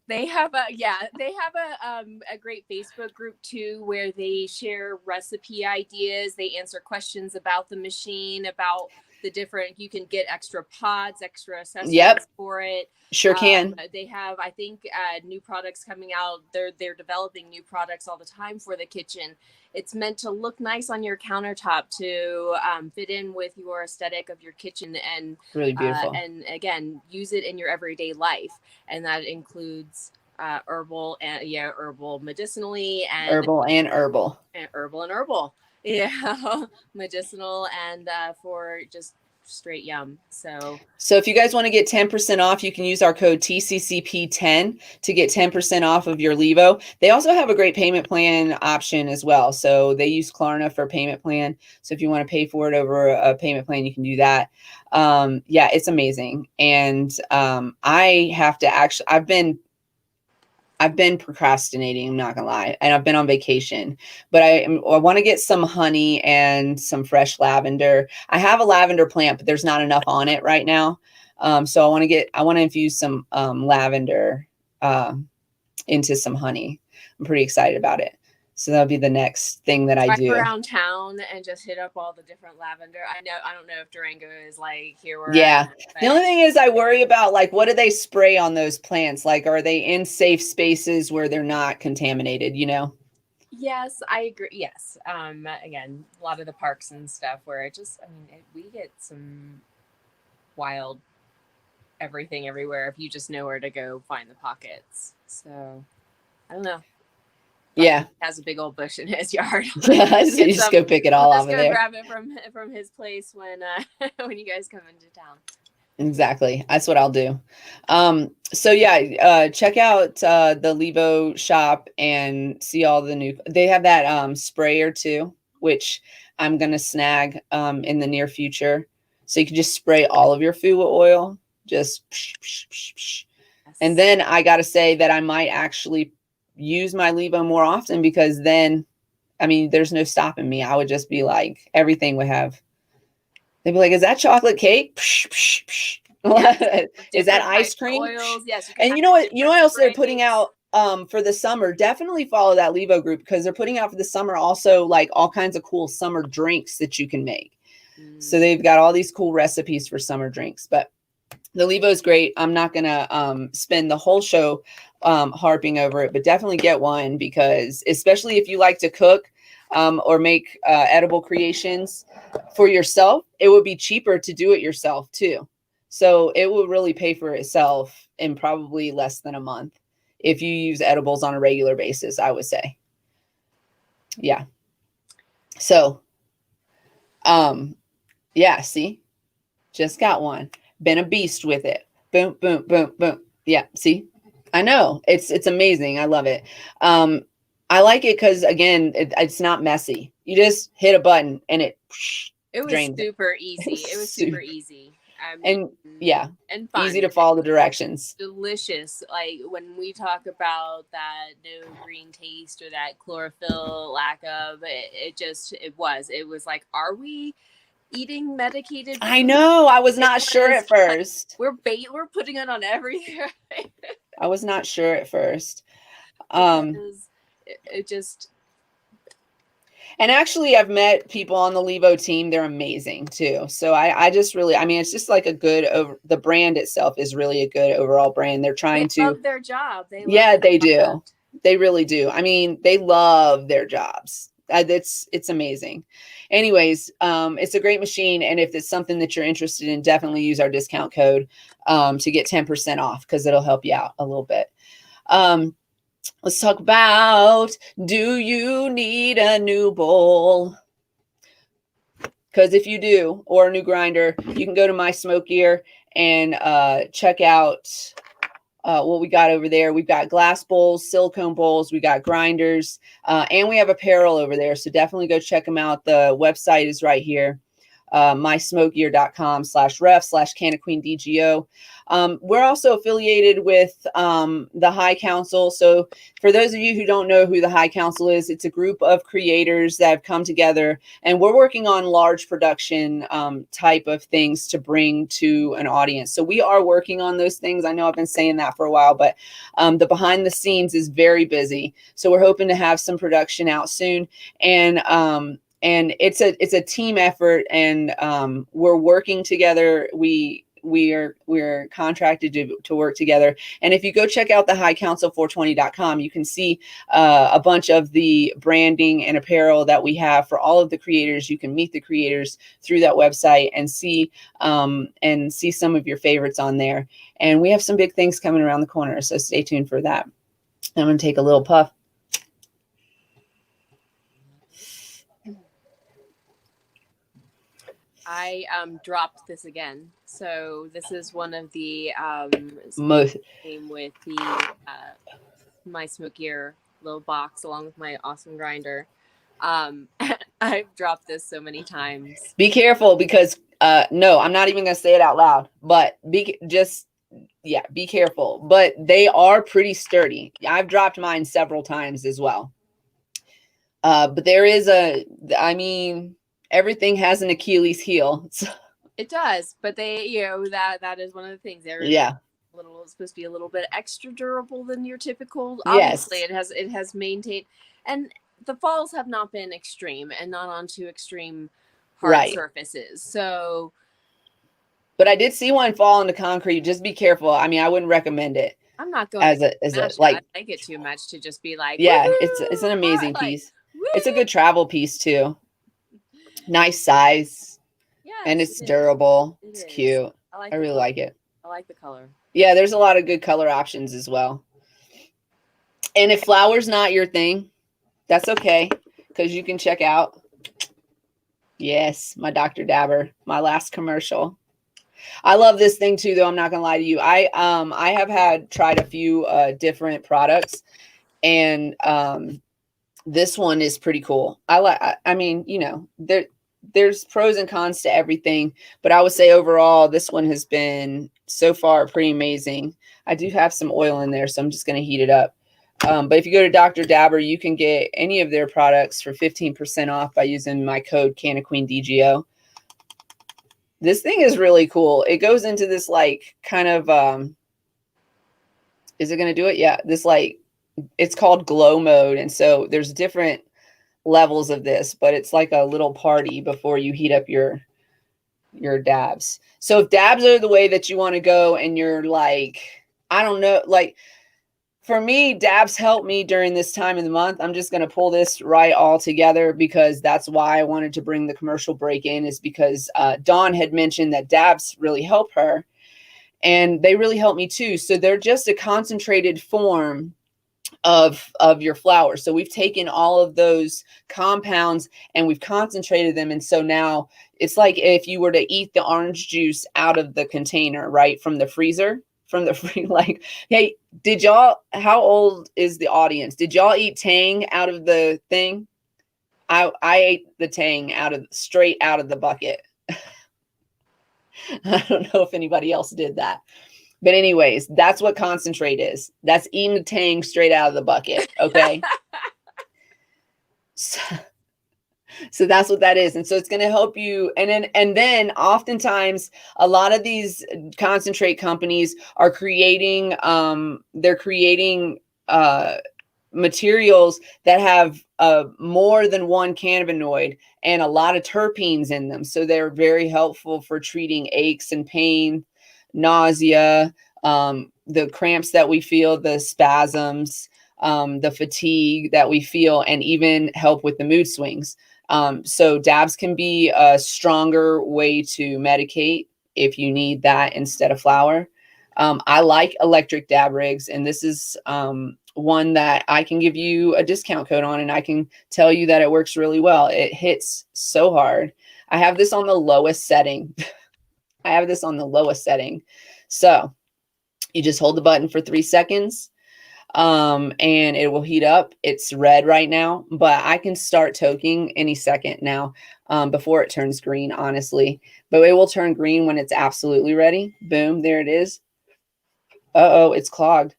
They have a great Facebook group too where they share recipe ideas. They answer questions about the machine, about the different. You can get extra pods, extra accessories for it. Sure can. They have, I think, new products coming out. They're developing new products all the time for the kitchen. It's meant to look nice on your countertop to fit in with your aesthetic of your kitchen and really beautiful. And again, use it in your everyday life, and that includes herbal medicinally and herbal. Yeah, medicinal and for just straight yum. So if you guys want to get 10% off, you can use our code TCCP10 to get 10% off of your Levo. They also have a great payment plan option as well. So they use Klarna for payment plan. So if you want to pay for it over a payment plan, you can do that. Yeah, it's amazing. And I have to actually, I've been procrastinating, I'm not gonna lie, and I've been on vacation, but I want to get some honey and some fresh lavender. I have a lavender plant, but there's not enough on it right now. So I want to infuse some lavender into some honey. I'm pretty excited about it. So that'll be the next thing that I do. Around town and just hit up all the different lavender. I don't know if Durango is like here where yeah. The only thing is I worry about like what do they spray on those plants? Like are they in safe spaces where they're not contaminated, you know? Yes, I agree. Yes. Again, a lot of the parks and stuff where we get some wild everything everywhere if you just know where to go find the pockets. So I don't know. Yeah, has a big old bush in his yard. So you just go pick it all off of there. Grab it from his place when when you guys come into town. Exactly, that's what I'll do. So yeah, check out the Levo shop and see all the new. They have that sprayer too, which I'm gonna snag in the near future. So you can just spray all of your food with oil, just psh, psh, psh, psh. Yes. And then I gotta say that I might actually use my Levo more often because then, I mean, there's no stopping me. I would just be like, everything would have, they'd be like, is that chocolate cake? Psh, psh, psh. Yes. Is that ice cream? Oils. Yes. And you know what else they're putting out for the summer? Definitely follow that Levo group because they're putting out for the summer also like all kinds of cool summer drinks that you can make. So they've got all these cool recipes for summer drinks, but the Levo is great. I'm not going to spend the whole show harping over it, but definitely get one because especially if you like to cook or make edible creations for yourself, it would be cheaper to do it yourself too. So it will really pay for itself in probably less than a month if you use edibles on a regular basis, I would say. Yeah. So, yeah, see, just got one. Been a beast with it. Boom, boom, boom, boom. Yeah, see, I know it's amazing. I love it. I like it because again, it's not messy. You just hit a button and it was super easy. It was super easy. And yeah, and fun. Easy to follow the directions. Delicious. Like when we talk about that no green taste or that chlorophyll lack of it was like, are we eating medicated food? I know. I was not sure at first. We're putting it on everything. I was not sure at first. It just. And actually, I've met people on the Levo team. They're amazing too. So I just really, I mean, it's just like the brand itself is really a good overall brand. They're trying to love their job. They do. They really do. I mean, they love their jobs. It's amazing. Anyways, it's a great machine. And if it's something that you're interested in, definitely use our discount code to get 10% off because it'll help you out a little bit. Let's talk about, do you need a new bowl? Because if you do, or a new grinder, you can go to My Smoke Gear and check out what we got over there. We've got glass bowls, silicone bowls, we got grinders, and we have apparel over there. So definitely go check them out. The website is right here. mysmokegear.com/ref/CannaQueenDGO. We're also affiliated with the High Council. So for those of you who don't know who the High Council is, it's a group of creators that have come together, and we're working on large production type of things to bring to an audience. So we are working on those things. I know I've been saying that for a while, but the behind the scenes is very busy. So we're hoping to have some production out soon. And it's a team effort, and we're working together. We're contracted to work together. And if you go check out the highcouncil420.com, you can see a bunch of the branding and apparel that we have for all of the creators. You can meet the creators through that website and see some of your favorites on there. And we have some big things coming around the corner, so stay tuned for that. I'm going to take a little puff. I dropped this again. So this is one of the Most came with the my smoke gear little box along with my awesome grinder. I've dropped this so many times. be careful, because no, I'm not even going to say it out loud, but be careful. But they are pretty sturdy. I've dropped mine several times as well. But there is everything has an Achilles heel. So, it does, but they, that is one of the things. They're supposed to be a little bit extra durable than your typical. Obviously, yes. it has maintained, and the falls have not been extreme and not onto extreme hard surfaces. So, but I did see one fall into concrete. Just be careful. I mean, I wouldn't recommend it. I'm not going as a like. I like it too much to just be like, yeah, it's an amazing piece. It's a good travel piece too. Nice size. Yes, and it's durable. It's cute. I really like it. I like the color. Yeah, there's a lot of good color options as well. And if flower's not your thing, that's okay, because you can check out, yes, my Dr. Dabber, my last commercial. I love this thing too, though. I'm not gonna lie to you. I have tried a few different products, and this one is pretty cool. I mean, there's pros and cons to everything, but I would say overall, this one has been so far pretty amazing. I do have some oil in there, so I'm just going to heat it up. But if you go to Dr. Dabber, you can get any of their products for 15% off by using my code CannaQueenDGO. This thing is really cool. It goes into this like kind of, is it going to do it? Yeah. This like, it's called glow mode. And so there's different levels of this, but it's like a little party before you heat up your dabs. So if dabs are the way that you want to go, and you're like, I don't know, like for me, dabs help me during this time of the month. I'm just going to pull this right all together, because that's why I wanted to bring the commercial break in, is because Dawn had mentioned that dabs really help her, and they really help me too. So they're just a concentrated form of your flower. So we've taken all of those compounds and we've concentrated them. And so now it's like if you were to eat the orange juice out of the container, right? From the freezer, like, hey, how old is the audience? Did y'all eat Tang out of the thing? I ate the Tang straight out of the bucket. I don't know if anybody else did that. But anyways, that's what concentrate is. That's eating the Tang straight out of the bucket. Okay. So that's what that is. And so it's going to help you. And then oftentimes a lot of these concentrate companies are creating, materials that have more than one cannabinoid and a lot of terpenes in them. So they're very helpful for treating aches and pain, nausea, the cramps that we feel, the spasms, the fatigue that we feel, and even help with the mood swings. So dabs can be a stronger way to medicate if you need that instead of flower. I like electric dab rigs, and this is one that I can give you a discount code on, and I can tell you that it works really well. It hits so hard. I have this on the lowest setting. So you just hold the button for 3 seconds. and it will heat up. It's red right now, but I can start toking any second now, before it turns green, honestly. But it will turn green when it's absolutely ready. Boom, there it is. Uh-oh, it's clogged.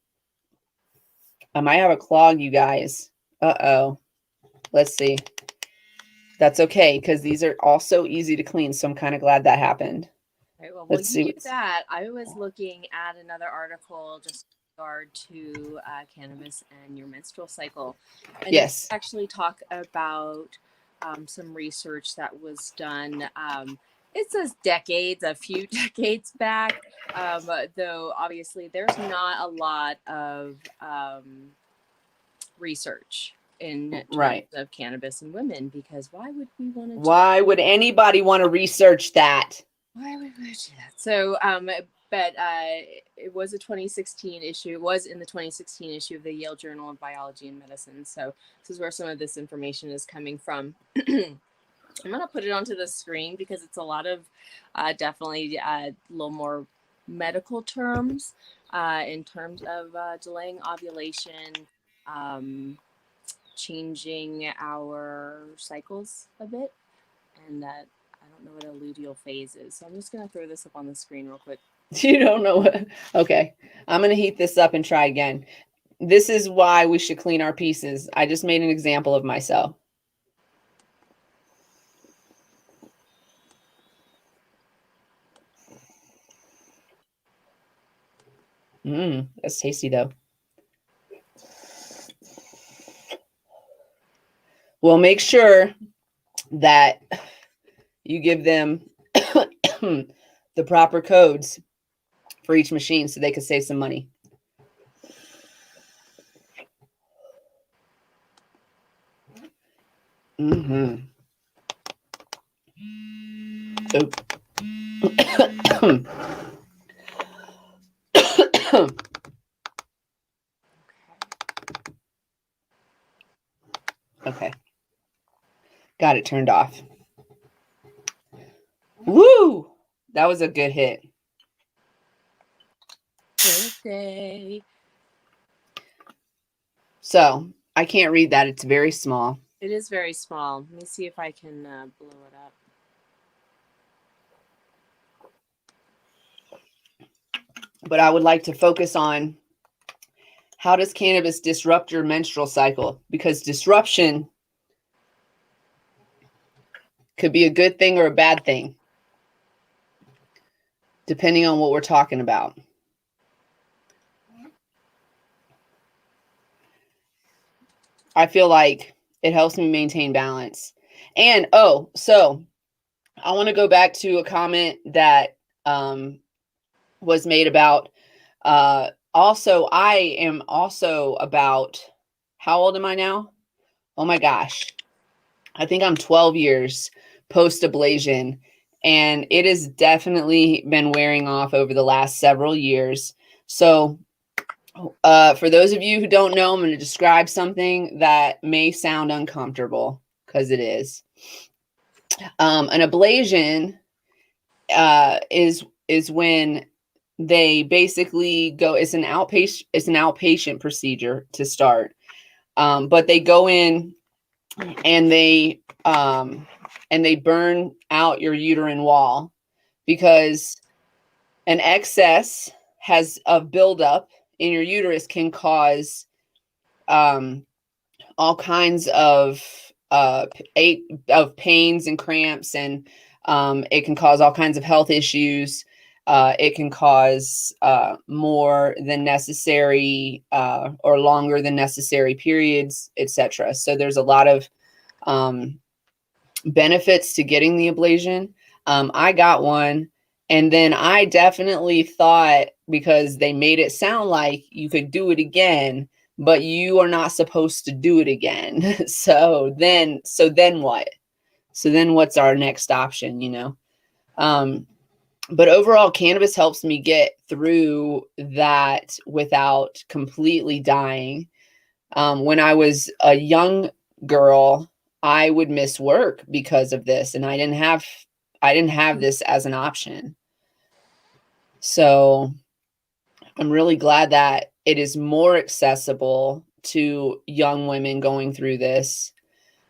I might have a clog, you guys. Uh-oh. Let's see. That's okay, because these are also easy to clean, so I'm kind of glad that happened. Right, well, Let's see you do that. I was looking at another article just in regard to cannabis and your menstrual cycle. And yes. actually talk about some research that was done. It says decades, a few decades back, though obviously there's not a lot of research in terms of cannabis in women, because why would we want to? Why would anybody want to research that? Why would we do that? So, but it was a 2016 issue. It was in the 2016 issue of the Yale Journal of Biology and Medicine. So this is where some of this information is coming from. I'm going to put it onto the screen because it's a lot of definitely a little more medical terms in terms of delaying ovulation, changing our cycles a bit, and that I don't know what a luteal phase is. So I'm just going to throw this up on the screen real quick. You don't know what? Okay. I'm going to heat this up and try again. This is why we should clean our pieces. I just made an example of myself. That's tasty though. Well, make sure that you give them the proper codes for each machine so they can save some money. Oh. Okay. Got it turned off. Woo! That was a good hit. Okay. So I can't read that. It's very small. It is very small. Let me see if I can blow it up. But I would like to focus on how does cannabis disrupt your menstrual cycle? Because disruption could be a good thing or a bad thing, depending on what we're talking about. I feel like it helps me maintain balance. And, so I want to go back to a comment that was made about, also, I am also about, how old am I now? Oh my gosh. I think I'm 12 years post-ablation, and it has definitely been wearing off over the last several years. So for those of you who don't know, I'm going to describe something that may sound uncomfortable, because it is. An ablation is when they basically go, it's an outpatient procedure to start. But they go in and they burn out your uterine wall, because an excess of buildup in your uterus can cause all kinds of pains and cramps, and it can cause all kinds of health issues. It can cause more than necessary or longer than necessary periods, etc. So there's a lot of benefits to getting the ablation. I got one, and then I definitely thought, because they made it sound like you could do it again, but you are not supposed to do it again. So then what? So then what's our next option, you know? But overall, cannabis helps me get through that without completely dying. When I was a young girl, I would miss work because of this, and I didn't have this as an option. So I'm really glad that it is more accessible to young women going through this.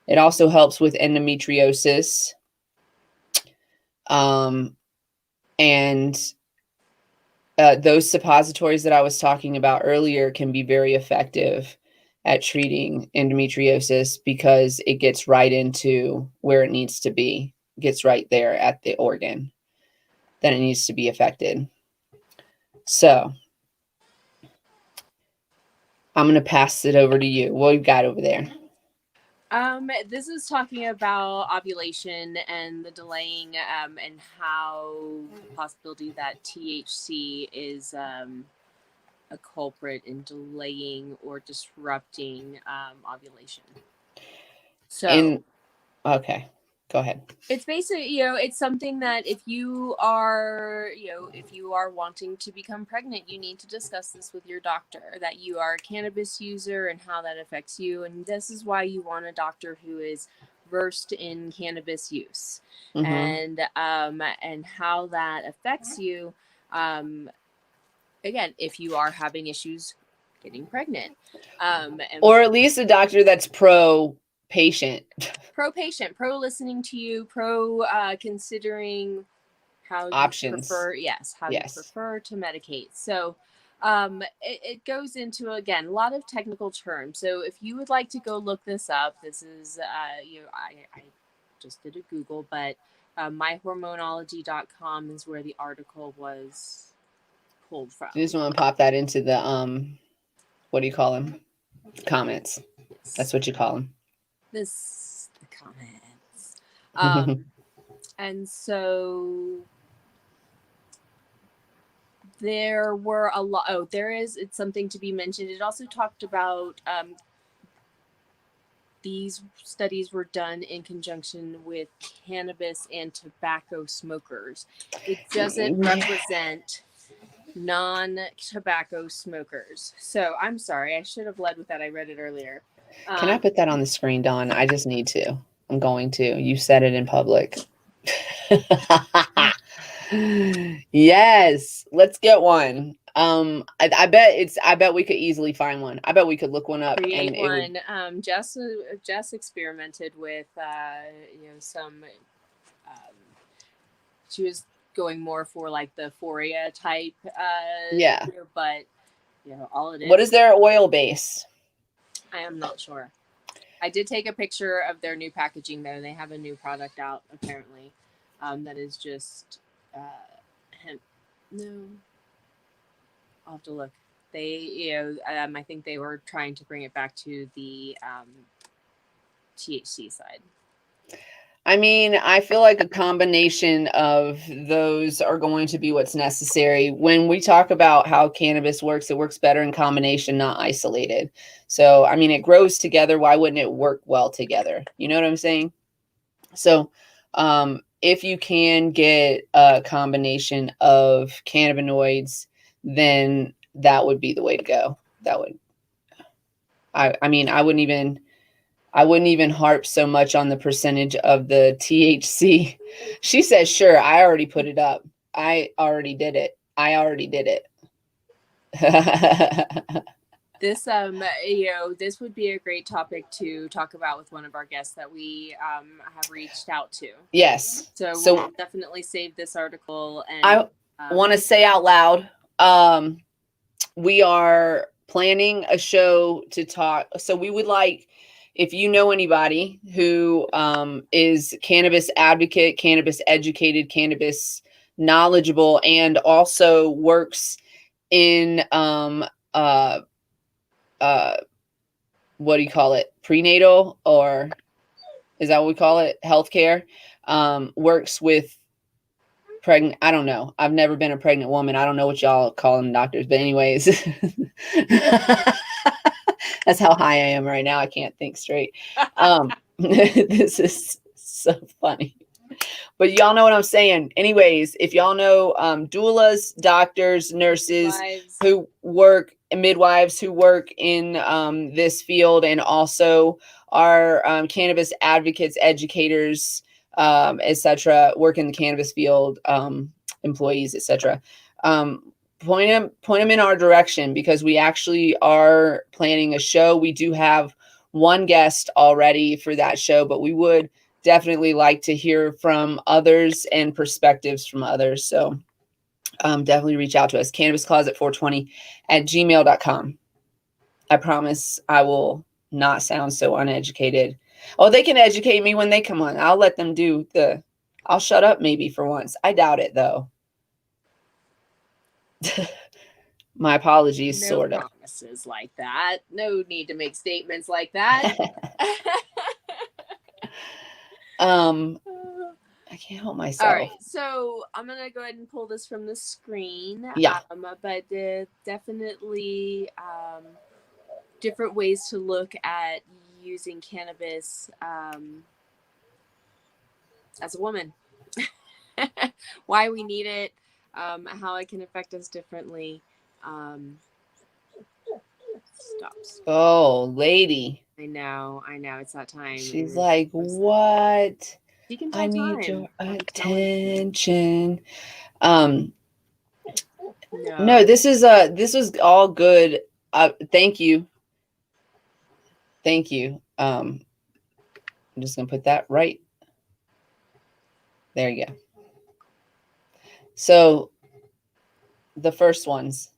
It also helps with endometriosis. And those suppositories that I was talking about earlier can be very effective at treating endometriosis because it gets right into where it needs to be, gets right there at the organ that it needs to be affected. So I'm going to pass it over to you. What you got over there? This is talking about ovulation and the delaying, and how the possibility that THC is a culprit in delaying or disrupting ovulation. So, okay, go ahead. It's basically, it's something that if you are wanting to become pregnant, you need to discuss this with your doctor, that you are a cannabis user and how that affects you. And this is why you want a doctor who is versed in cannabis use, and how that affects you. Again, if you are having issues getting pregnant, or at least a doctor that's pro patient, pro listening to you, pro considering how options. you prefer to medicate. So it goes into, again, a lot of technical terms. So if you would like to go look this up, this is I just did a Google, but myhormonology.com is where the article was pulled from. You just want to pop that into the what do you call them? Comments. Yes. That's what you call them. The comments. And so there were a lot. It's something to be mentioned. It also talked about these studies were done in conjunction with cannabis and tobacco smokers. It doesn't represent non-tobacco smokers. So I'm sorry, I should have led with that. I read it earlier. Can I put that on the screen, Dawn? I just need to. I'm going to. You said it in public. Yes, let's get one. I bet we could easily find one. I bet we could look one up. Create one. Jess experimented with some. She was going more for like the Euphoria type. But all it is. What is their oil base? I am not sure. I did take a picture of their new packaging though. They have a new product out apparently, that is just hemp. No, I'll have to look. They, I think they were trying to bring it back to the THC side. I mean, I feel like a combination of those are going to be what's necessary. When we talk about how cannabis works, it works better in combination, not isolated. So, I mean, it grows together. Why wouldn't it work well together? You know what I'm saying? So, if you can get a combination of cannabinoids, then that would be the way to go. That would, I mean, I wouldn't even harp so much on the percentage of the THC. She says, sure, I already put it up. I already did it. This, this would be a great topic to talk about with one of our guests that we have reached out to. Yes. So we'll definitely save this article. And I want to say out loud, we are planning a show to talk. So we would like, if you know anybody who is cannabis advocate, cannabis educated, cannabis knowledgeable, and also works in what do you call it? Prenatal, or is that what we call it? Healthcare. Works with pregnant. I don't know. I've never been a pregnant woman. I don't know what y'all call them doctors, but anyways, that's how high I am right now. I can't think straight. This is so funny, but y'all know what I'm saying. Anyways, if y'all know doulas, doctors, nurses who work, midwives who work in this field, and also are cannabis advocates, educators, etc., work in the cannabis field, employees, etc., point them in our direction, because we actually are planning a show. We do have one guest already for that show, but we would definitely like to hear from others and perspectives from others. So definitely reach out to us, cannabiscloset420@gmail.com. I promise I will not sound so uneducated. Oh, they can educate me when they come on. I'll let them do I'll shut up maybe for once. I doubt it though. My apologies, No sort of. promises like that. No need to make statements like that. I can't help myself. All right, so I'm gonna go ahead and pull this from the screen. Yeah. But definitely different ways to look at using cannabis as a woman. Why we need it, how it can affect us differently. Stops. Oh, lady. I know. It's that time. She's like, what? You can tell I need time. your I'm telling you. attention. No. No, this was all good. Thank you. Thank you. I'm just gonna put that right. There you go. So the first ones.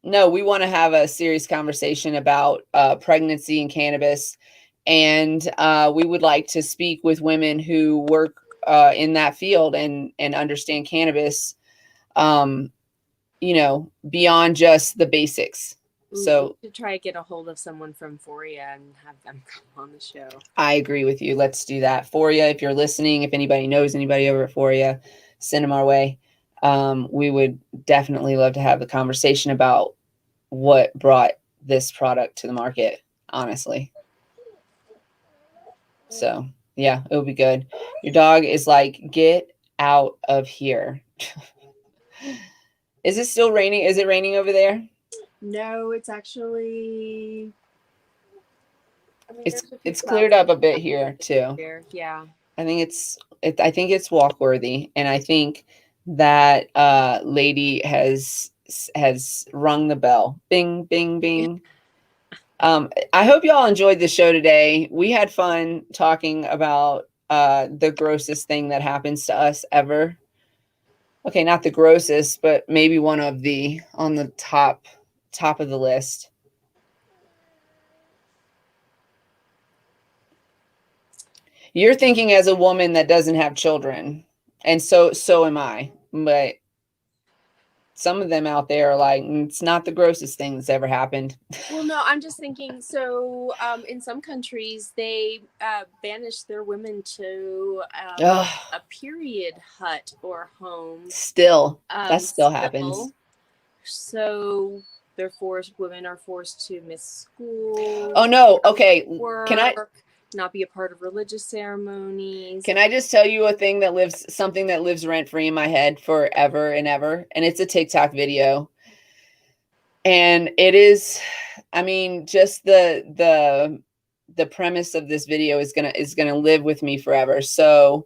No, we want to have a serious conversation about pregnancy and cannabis, and we would like to speak with women who work in that field and understand cannabis, beyond just the basics. So to try to get a hold of someone from Foria and have them come on the show. I agree with you. Let's do that. Foria, if you're listening, if anybody knows anybody over at Foria, send them our way. We would definitely love to have the conversation about what brought this product to the market, honestly. So yeah, it would be good. Your dog is like, get out of here. Is it still raining? Is it raining over there? No, it's actually. It's cleared up a bit here too. Yeah. I think it's walk worthy, and I think that lady has rung the bell. Bing, bing, bing. I hope y'all enjoyed the show today. We had fun talking about the grossest thing that happens to us ever. Okay, not the grossest, but maybe one of the on the top of the list. You're thinking as a woman that doesn't have children, and so am I. But some of them out there are like, it's not the grossest thing that's ever happened. Well, no, I'm just thinking. So, in some countries, they banish their women to a period hut or home. Still, that still happens. So, women are forced to miss school. Oh no! Okay, work, can I not be a part of religious ceremonies? Can I just tell you something that lives rent free in my head forever and ever? And it's a TikTok video. And it is, I mean, just the premise of this video is gonna live with me forever. So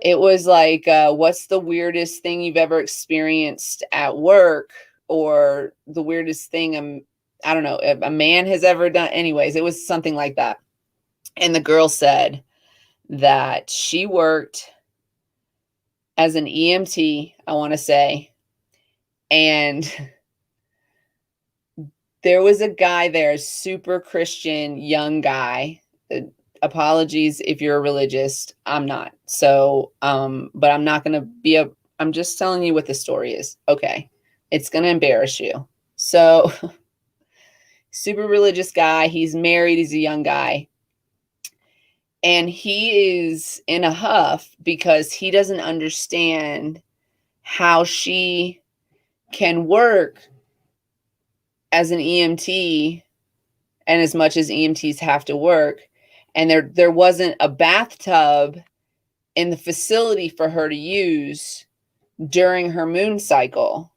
it was like, what's the weirdest thing you've ever experienced at work, or the weirdest thing I don't know, a man has ever done? Anyways, it was something like that. And the girl said that she worked as an EMT, I want to say, and there was a guy there, super Christian, young guy. Apologies if you're religious. I'm not. So, but I'm not going to I'm just telling you what the story is. Okay. It's going to embarrass you. So, super religious guy. He's married. He's a young guy. And he is in a huff because he doesn't understand how she can work as an EMT, and as much as EMTs have to work. And there wasn't a bathtub in the facility for her to use during her moon cycle.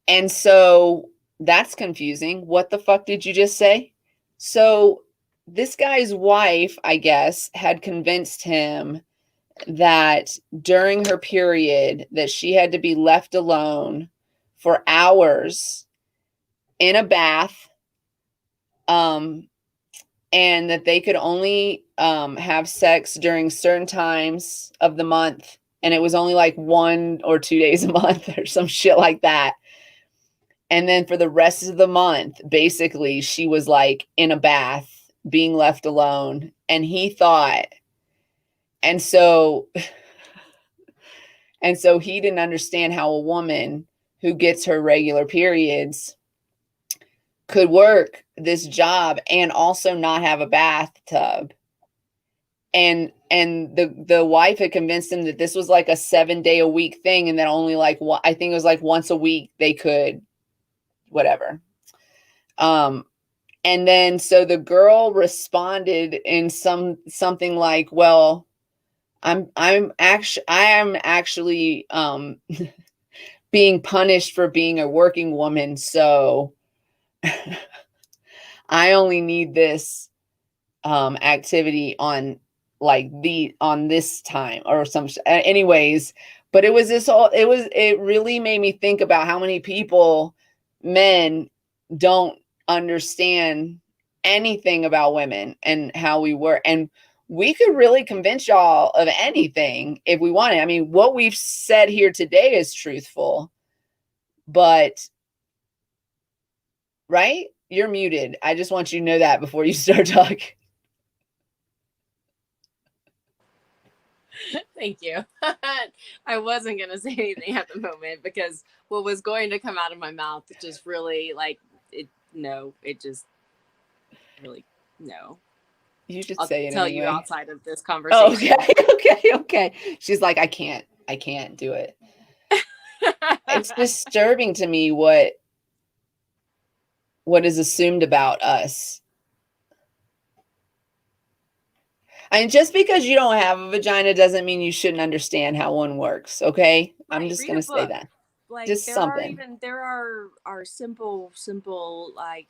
And so that's confusing. What the fuck did you just say? So this guy's wife, I guess, had convinced him that during her period that she had to be left alone for hours in a bath, and that they could only have sex during certain times of the month, and it was only like 1 or 2 days a month or some shit like that. And then for the rest of the month, basically, she was like in a bath, being left alone. And he thought, and so he didn't understand how a woman who gets her regular periods could work this job and also not have a bathtub. And the wife had convinced him that this was like a 7-day-a-week thing, and that only like I think it was like once a week they could whatever. And then so the girl responded in something like, well, I am actually being punished for being a working woman, so I only need this activity on this time or some anyways. But it was it really made me think about how many people, men, don't understand anything about women and how we work. And we could really convince y'all of anything if we wanted. I mean, what we've said here today is truthful, but right? You're muted. I just want you to know that before you start talking. Thank you. I wasn't going to say anything at the moment because what was going to come out of my mouth just really no. You should I'll say it tell anyway. you outside of this conversation. Okay. She's like, I can't do it. It's disturbing to me what is assumed about us. I mean, just because you don't have a vagina doesn't mean you shouldn't understand how one works. Okay, right, I'm just gonna say that. Like just something. There are simple like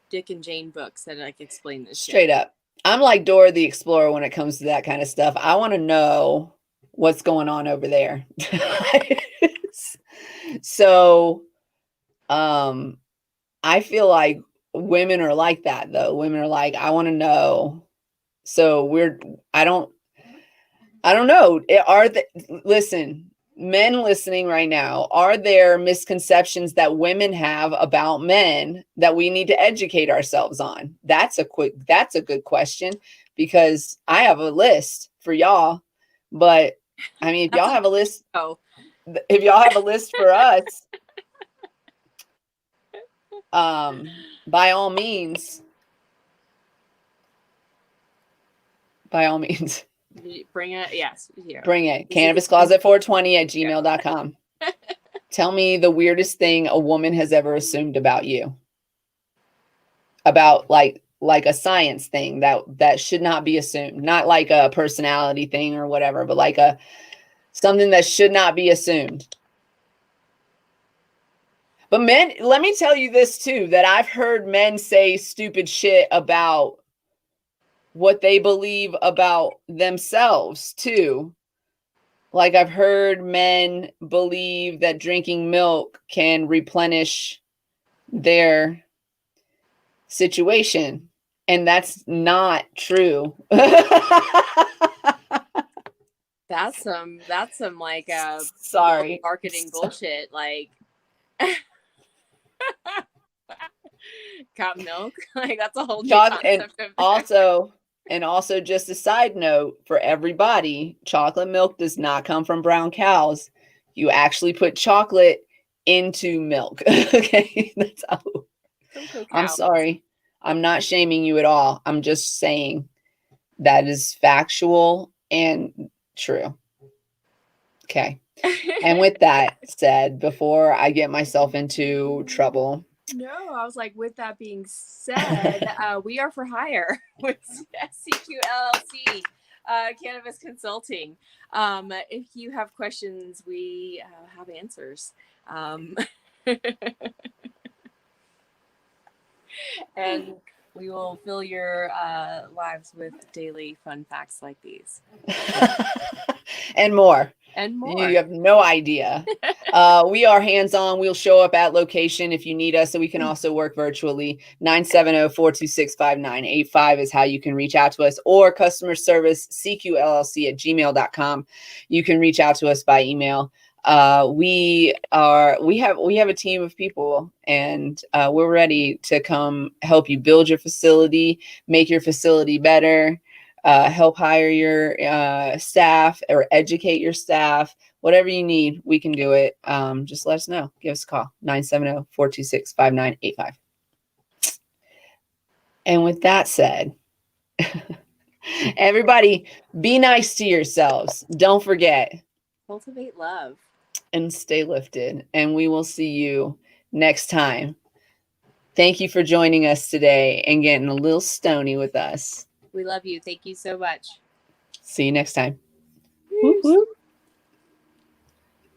Dick and Jane books that like explain this straight shit. Up. I'm like Dora the Explorer when it comes to that kind of stuff. I want to know what's going on over there. So, I feel like women are like that though. Women are like, I want to know. So I don't know. Listen, men listening right now, are there misconceptions that women have about men that we need to educate ourselves on? That's a good question, because I have a list for y'all. But I mean, if y'all have a list, if y'all have a list for us, by all means, bring it. Yes. Yeah. Bring it. CannabisCloset420@gmail.com. Tell me the weirdest thing a woman has ever assumed about you. About like a science thing that should not be assumed. Not like a personality thing or whatever, but like something that should not be assumed. But men, let me tell you this too, that I've heard men say stupid shit about what they believe about themselves too. Like I've heard men believe that drinking milk can replenish their situation, and that's not true. That's some like sorry marketing bullshit, like got milk. Like that's a whole new concept. And also just a side note for everybody, chocolate milk does not come from brown cows. You actually put chocolate into milk. Okay, that's how. I'm sorry. I'm not shaming you at all. I'm just saying that is factual and true. Okay. And with that said, before I get myself into trouble. No, I was like, with that being said, we are for hire with SCQ LLC, Cannabis Consulting. If you have questions, we have answers. And we will fill your lives with daily fun facts like these. And more. And more. You have no idea. We are hands-on. We'll show up at location if you need us, so we can also work virtually. 970-426-5985 is how you can reach out to us, or customer service cqllc@gmail.com. You can reach out to us by email. We have a team of people, and we're ready to come help you build your facility, make your facility better, help hire your staff or educate your staff. Whatever you need, we can do it. Just let us know. Give us a call, 970-426-5985. And with that said, everybody, be nice to yourselves. Don't forget. Cultivate love. And stay lifted. And we will see you next time. Thank you for joining us today and getting a little stony with us. We love you. Thank you so much. See you next time. Whoop, whoop.